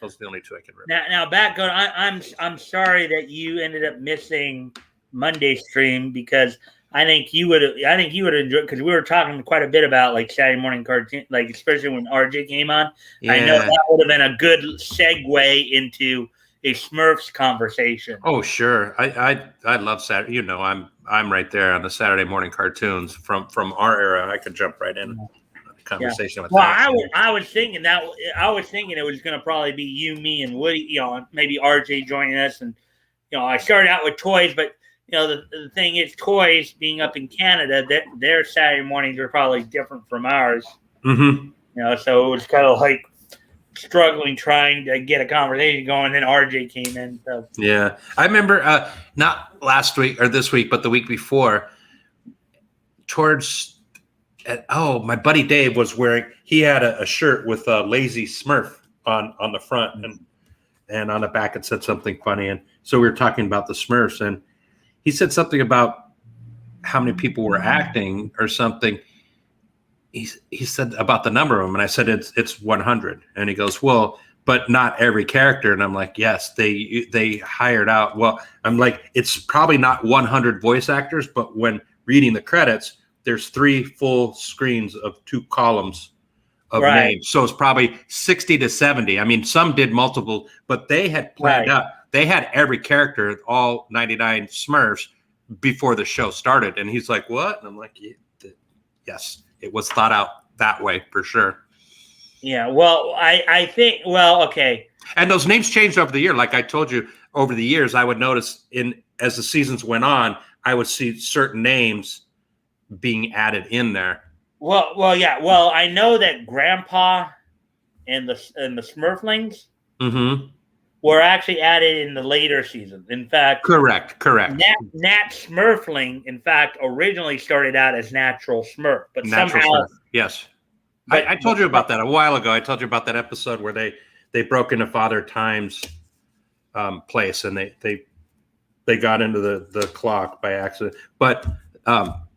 Speaker 2: Those are the only two I can remember.
Speaker 1: Now Batgoat, I'm sorry that you ended up missing Monday stream, because I think you would enjoy, because we were talking quite a bit about like Saturday morning cartoon, like especially when RJ came on. Yeah. I know that would have been a good segue into a Smurfs conversation.
Speaker 2: Oh sure, I love Saturday. I'm right there on the Saturday morning cartoons from our era. I could jump right in. Conversation with that.
Speaker 1: I was thinking it was going to probably be you, me, and Woody. Maybe RJ joining us, and I started out with toys, but the thing is, toys being up in Canada, their Saturday mornings are probably different from ours.
Speaker 2: Mm-hmm.
Speaker 1: So it was kind of like struggling trying to get a conversation going. Then RJ came in. So.
Speaker 2: Yeah, I remember not last week or this week, but the week before. My buddy Dave was wearing. He had a shirt with a Lazy Smurf on the front, and on the back it said something funny. And so we were talking about the Smurfs, and he said something about how many people were acting or something. He said about the number of them, and I said it's 100. And he goes, well, but not every character. And I'm like, yes, they hired out. Well, I'm like, it's probably not 100 voice actors, but when reading the credits, there's 3 full screens of 2 columns of names. So it's probably 60 to 70. I mean, some did multiple, but they had planned out. They had every character, all 99 Smurfs, before the show started. And he's like, what? And I'm like, yes, it was thought out that way for sure.
Speaker 1: Yeah, well, I think, okay.
Speaker 2: And those names changed over the year. Like I told you, over the years, I would notice as the seasons went on, I would see certain names being added in there.
Speaker 1: Well, yeah. Well, I know that Grandpa and the Smurflings were actually added in the later seasons. In fact,
Speaker 2: correct.
Speaker 1: Nat Smurfling, in fact, originally started out as Natural Smurf, but somehow
Speaker 2: Smurf. Yes, I told you about that a while ago. I told you about that episode where they broke into Father Time's place and they got into the clock by accident. But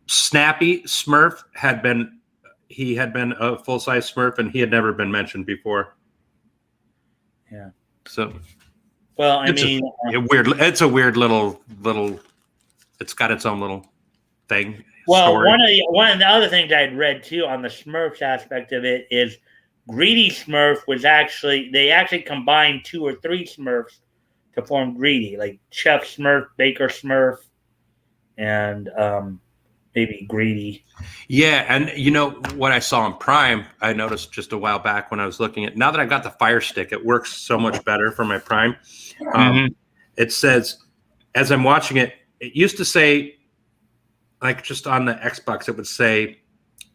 Speaker 2: Snappy Smurf had been a full-size Smurf, and he had never been mentioned before.
Speaker 1: Yeah.
Speaker 2: So,
Speaker 1: well, I mean,
Speaker 2: it's a weird little. It's got its own little thing.
Speaker 1: Well,
Speaker 2: story.
Speaker 1: one of the other things I'd read too on the Smurfs aspect of it is Greedy Smurf was they actually combined 2 or 3 Smurfs to form Greedy, like Chef Smurf, Baker Smurf, and maybe Greedy.
Speaker 2: Yeah, and you know what I saw in Prime, I noticed just a while back when I was looking at. Now that I've got the Fire Stick, it works so much better for my Prime. It says, as I'm watching it, it used to say, like just on the Xbox, it would say,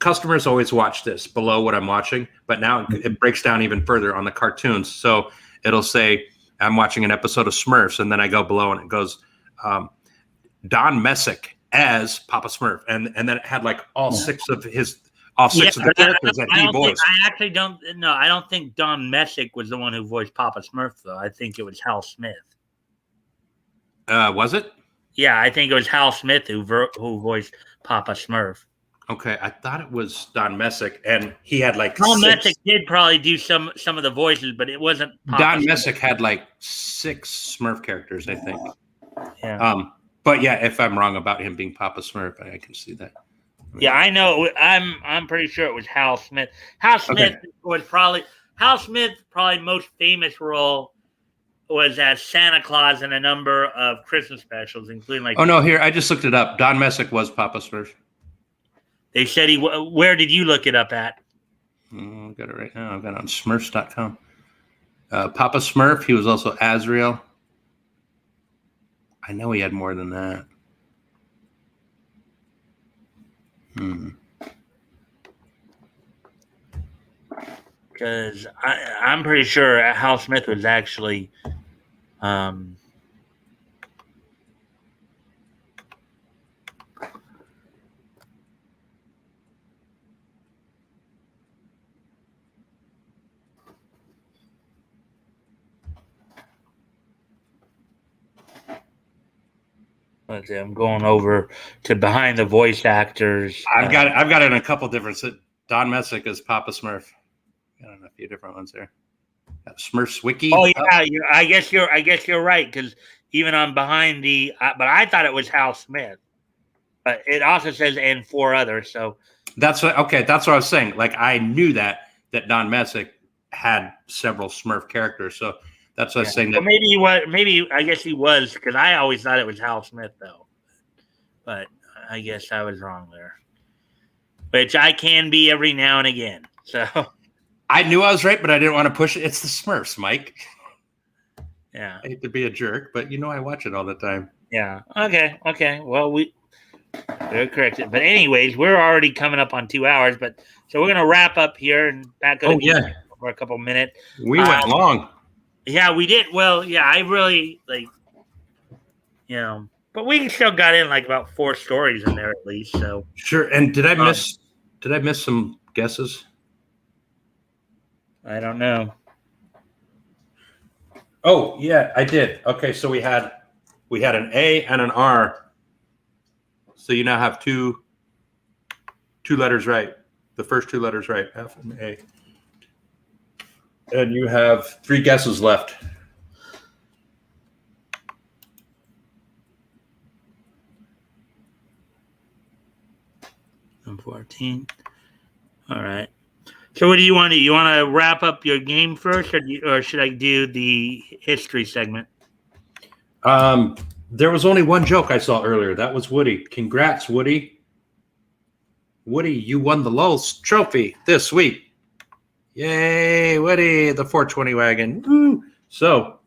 Speaker 2: customers always watch this below what I'm watching, but now it breaks down even further on the cartoons. So it'll say, I'm watching an episode of Smurfs, and then I go below and it goes, Don Messick as Papa Smurf. And then it had like all 6 of the characters that he voiced.
Speaker 1: I don't think Don Messick was the one who voiced Papa Smurf, though. I think it was Hal Smith.
Speaker 2: Was it?
Speaker 1: Yeah, I think it was Hal Smith who voiced Papa Smurf.
Speaker 2: Okay, I thought it was Don Messick, and he had like
Speaker 1: Don Messick did probably do some of the voices, but it wasn't
Speaker 2: Papa Don Messick had like 6 Smurf characters, I think.
Speaker 1: Yeah.
Speaker 2: But yeah, if I'm wrong about him being Papa Smurf, I can see that.
Speaker 1: Yeah, I know. I'm pretty sure it was Hal Smith. Hal Smith probably most famous role was as Santa Claus in a number of Christmas specials, including like.
Speaker 2: Oh no! Here, I just looked it up. Don Messick was Papa Smurf.
Speaker 1: They said where did you look it up at?
Speaker 2: I've got it right now. I've got it on Smurfs.com. Papa Smurf. He was also Azrael. I know he had more than that.
Speaker 1: Because I'm pretty sure Hal Smith was actually. Let's see, I'm going over to behind the voice actors.
Speaker 2: I've got it in a couple different. Don Messick is Papa Smurf. Got a few different ones there. Smurfs Wiki.
Speaker 1: Oh yeah, I guess you're right, because even on behind the, but I thought it was Hal Smith, but it also says and 4 others. So
Speaker 2: that's what I was saying. Like I knew that Don Messick had several Smurf characters, so that's what I was saying. That
Speaker 1: maybe he was. Maybe I guess he was, because I always thought it was Hal Smith though, but I guess I was wrong there. Which I can be every now and again. So.
Speaker 2: I knew I was right, but I didn't want to push it. It's the Smurfs, Mike.
Speaker 1: Yeah.
Speaker 2: I hate to be a jerk, but I watch it all the time.
Speaker 1: Yeah. Okay. Well, they're correct. But anyways, we're already coming up on 2 hours, so we're going to wrap up here and back up for a couple minutes.
Speaker 2: We went long.
Speaker 1: Yeah, we did. Well, yeah, I really but we still got in like about 4 stories in there at least. So
Speaker 2: sure. And did I miss some guesses?
Speaker 1: I don't know.
Speaker 2: Oh yeah, I did. Okay, so we had an A and an R. So you now have two letters right. The first 2 letters right, F and A. And you have 3 guesses left.
Speaker 1: I'm 14. All right. So what do you want to do? You want to wrap up your game first, or should I do the history segment?
Speaker 2: There was only one joke I saw earlier. That was Woody. Congrats, Woody. Woody, you won the Lulz trophy this week. Yay, Woody, the 420 wagon. Woo. So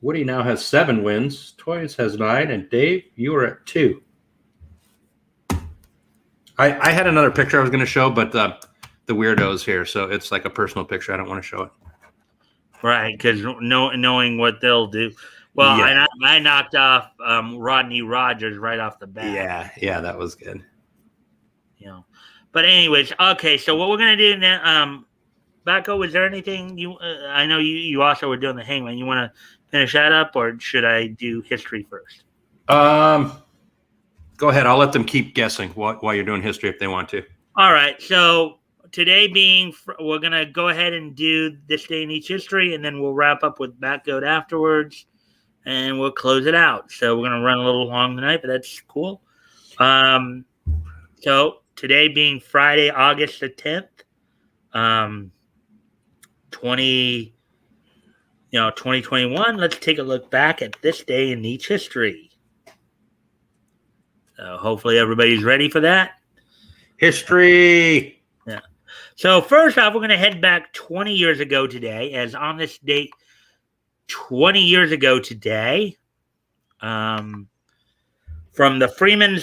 Speaker 2: Woody now has 7 wins. Toys has 9, and Dave, you are at 2. I had another picture I was going to show, but the weirdo's here, so it's like a personal picture. I don't want to show it.
Speaker 1: Right, because knowing what they'll do. Well, yeah. I knocked off Rodney Rogers right off the bat.
Speaker 2: Yeah, that was good.
Speaker 1: But anyways, okay. So what we're gonna do now, Backo, was there anything you? I know you also were doing the Hangman. You want to finish that up, or should I do history first?
Speaker 2: Go ahead. I'll let them keep guessing while you're doing history if they want to.
Speaker 1: All right. So today we're gonna go ahead and do this day in each history, and then we'll wrap up with Batgoat afterwards, and we'll close it out. So we're gonna run a little long tonight, but that's cool. So today being Friday, August the 10th, 2021. Let's take a look back at this day in each history. So hopefully everybody's ready for that.
Speaker 2: History.
Speaker 1: Yeah. So first off, we're going to head back 20 years ago today, as on this date, 20 years ago today, from the Freeman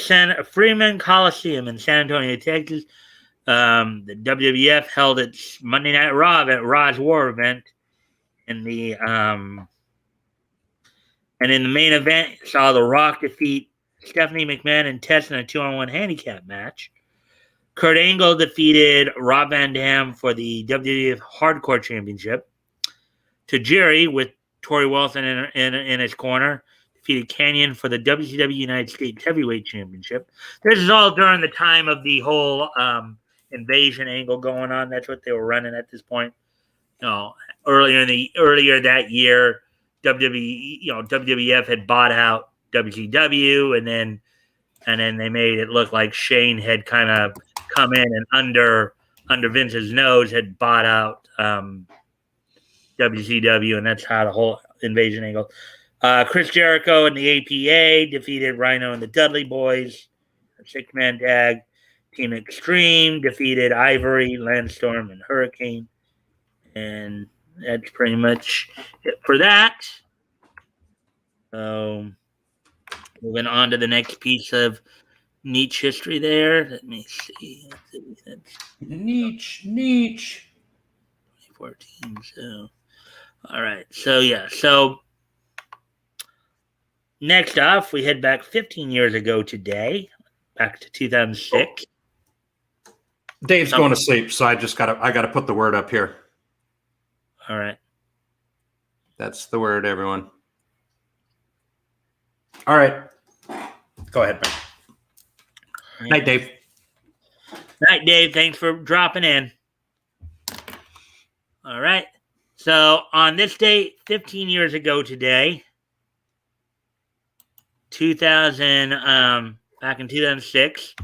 Speaker 1: Coliseum in San Antonio, Texas, the WWF held its Monday Night Raw event, Raw's War event, and in the main event, saw The Rock defeat Stephanie McMahon and Tess in a 2-on-1 handicap match. Kurt Angle defeated Rob Van Dam for the WWF Hardcore Championship. Tajiri, with Torrie Wilson in his corner, defeated Canyon for the WCW United States Heavyweight Championship. This is all during the time of the whole invasion angle going on. That's what they were running at this point. Earlier that year, WWF had bought out WCW, and then they made it look like Shane had kind of come in and under Vince's nose had bought out WCW, and that's how the whole invasion angle. Chris Jericho and the APA defeated Rhino and the Dudley Boys. A 6-man tag. Team Extreme defeated Ivory, Landstorm, and Hurricane. And that's pretty much it for that. So moving on to the next piece of niche history there. Let me see.
Speaker 2: Niche.
Speaker 1: 2014. So, all right. So, yeah. So, next off, we head back 15 years ago today, back to 2006.
Speaker 2: Dave's going to sleep, so I gotta put the word up here.
Speaker 1: All right.
Speaker 2: That's the word, everyone. All right. Go ahead, man. Night, Dave.
Speaker 1: Night, Dave. Thanks for dropping in. All right. So on this date, 15 years ago today, 2000, back in 2006,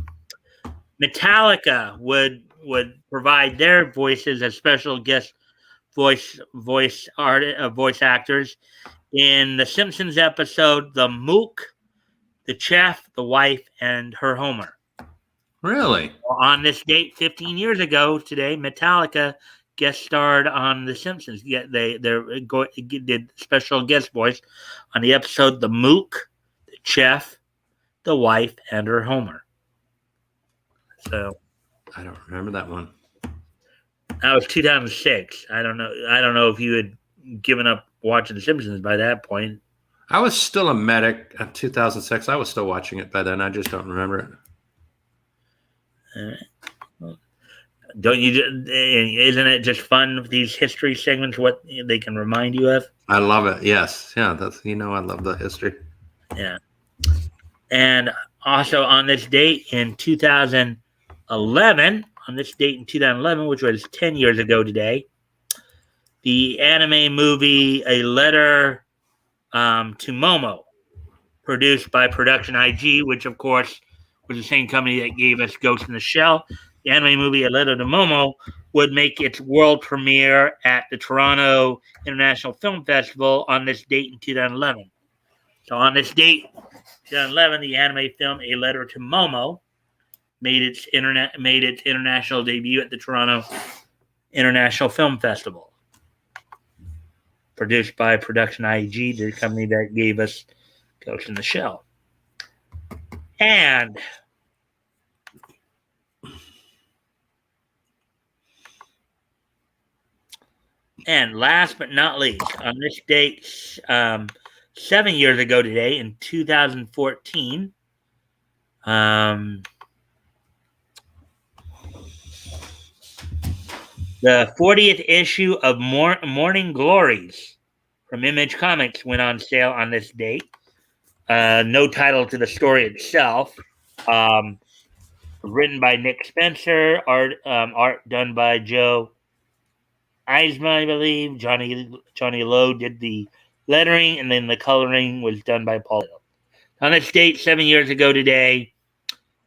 Speaker 1: Metallica would provide their voices as special guest voice actors in the Simpsons episode "The Mook," the Chef, the Wife, and her Homer.
Speaker 2: Really?
Speaker 1: On this date, 15 years ago today, Metallica guest starred on The Simpsons. Yeah, they did special guest voice on the episode "The Mook," the Chef, the Wife, and her Homer. So,
Speaker 2: I don't remember that one.
Speaker 1: That was 2006. I don't know if you had given up watching The Simpsons by that point.
Speaker 2: I was still a medic in 2006. I was still watching it by then. I just don't remember it.
Speaker 1: Well, don't you? Isn't it just fun with these history segments? What they can remind you of?
Speaker 2: I love it. Yes, yeah. I love the history.
Speaker 1: Yeah. And also on this date in 2011, which was 10 years ago today, the anime movie A Letter to Momo, produced by Production IG, which of course was the same company that gave us Ghost in the Shell. The anime movie A Letter to Momo would make its world premiere at the Toronto International Film Festival on this date in 2011. So on this date, 2011, the anime film A Letter to Momo made its international debut at the Toronto International Film Festival. Produced by Production IG, the company that gave us Ghost in the Shell. And last but not least, on this date, 7 years ago today, in 2014, The 40th issue of Morning Glories from Image Comics went on sale on this date. No title to the story itself. Written by Nick Spencer, art done by Joe Eisma, I believe. Johnny Lowe did the lettering, and then the coloring was done by Paul Little. On this date, 7 years ago today,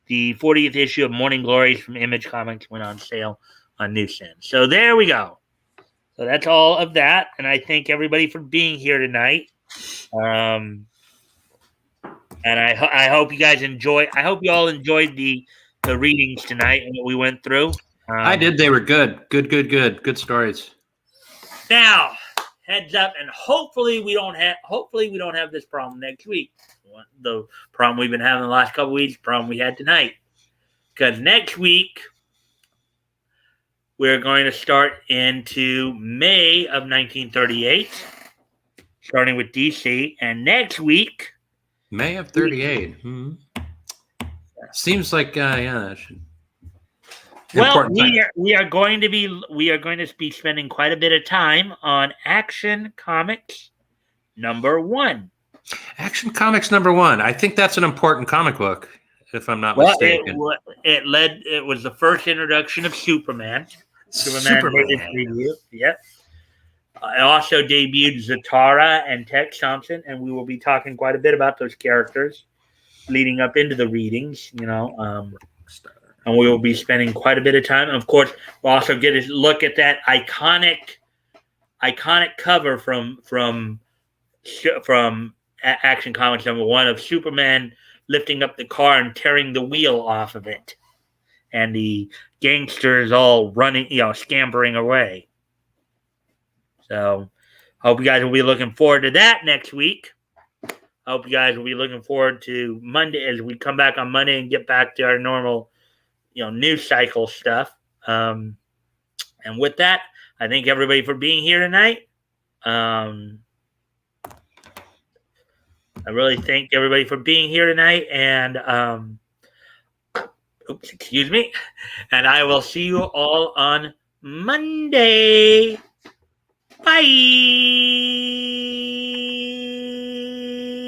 Speaker 1: the 40th issue of Morning Glories from Image Comics went on sale on newsstands. So there we go. So that's all of that, and I thank everybody for being here tonight. And I hope you guys enjoy. I hope you all enjoyed the readings tonight and what we went through.
Speaker 2: I did. They were good. Good stories.
Speaker 1: Now, heads up, and hopefully we don't have this problem next week. The problem we've been having the last couple weeks, problem we had tonight. Because next week we're going to start into May of 1938, starting with DC, and next week
Speaker 2: May of 38. Seems like that should.
Speaker 1: Well, we are going to be spending quite a bit of time on Action Comics #1.
Speaker 2: Action Comics #1. I think that's an important comic book, if I'm not mistaken.
Speaker 1: It was the first introduction of Superman. Superman. Yep. It also debuted Zatara and Tex Thompson, and we will be talking quite a bit about those characters leading up into the readings, and we will be spending quite a bit of time. And of course, we'll also get a look at that iconic cover from Action Comics #1 of Superman lifting up the car and tearing the wheel off of it, and the gangsters all running, scampering away. So, hope you guys will be looking forward to that next week. Hope you guys will be looking forward to Monday as we come back on Monday and get back to our normal, news cycle stuff. And with that, I thank everybody for being here tonight. I really thank everybody for being here tonight, and excuse me. And I will see you all on Monday. Bye.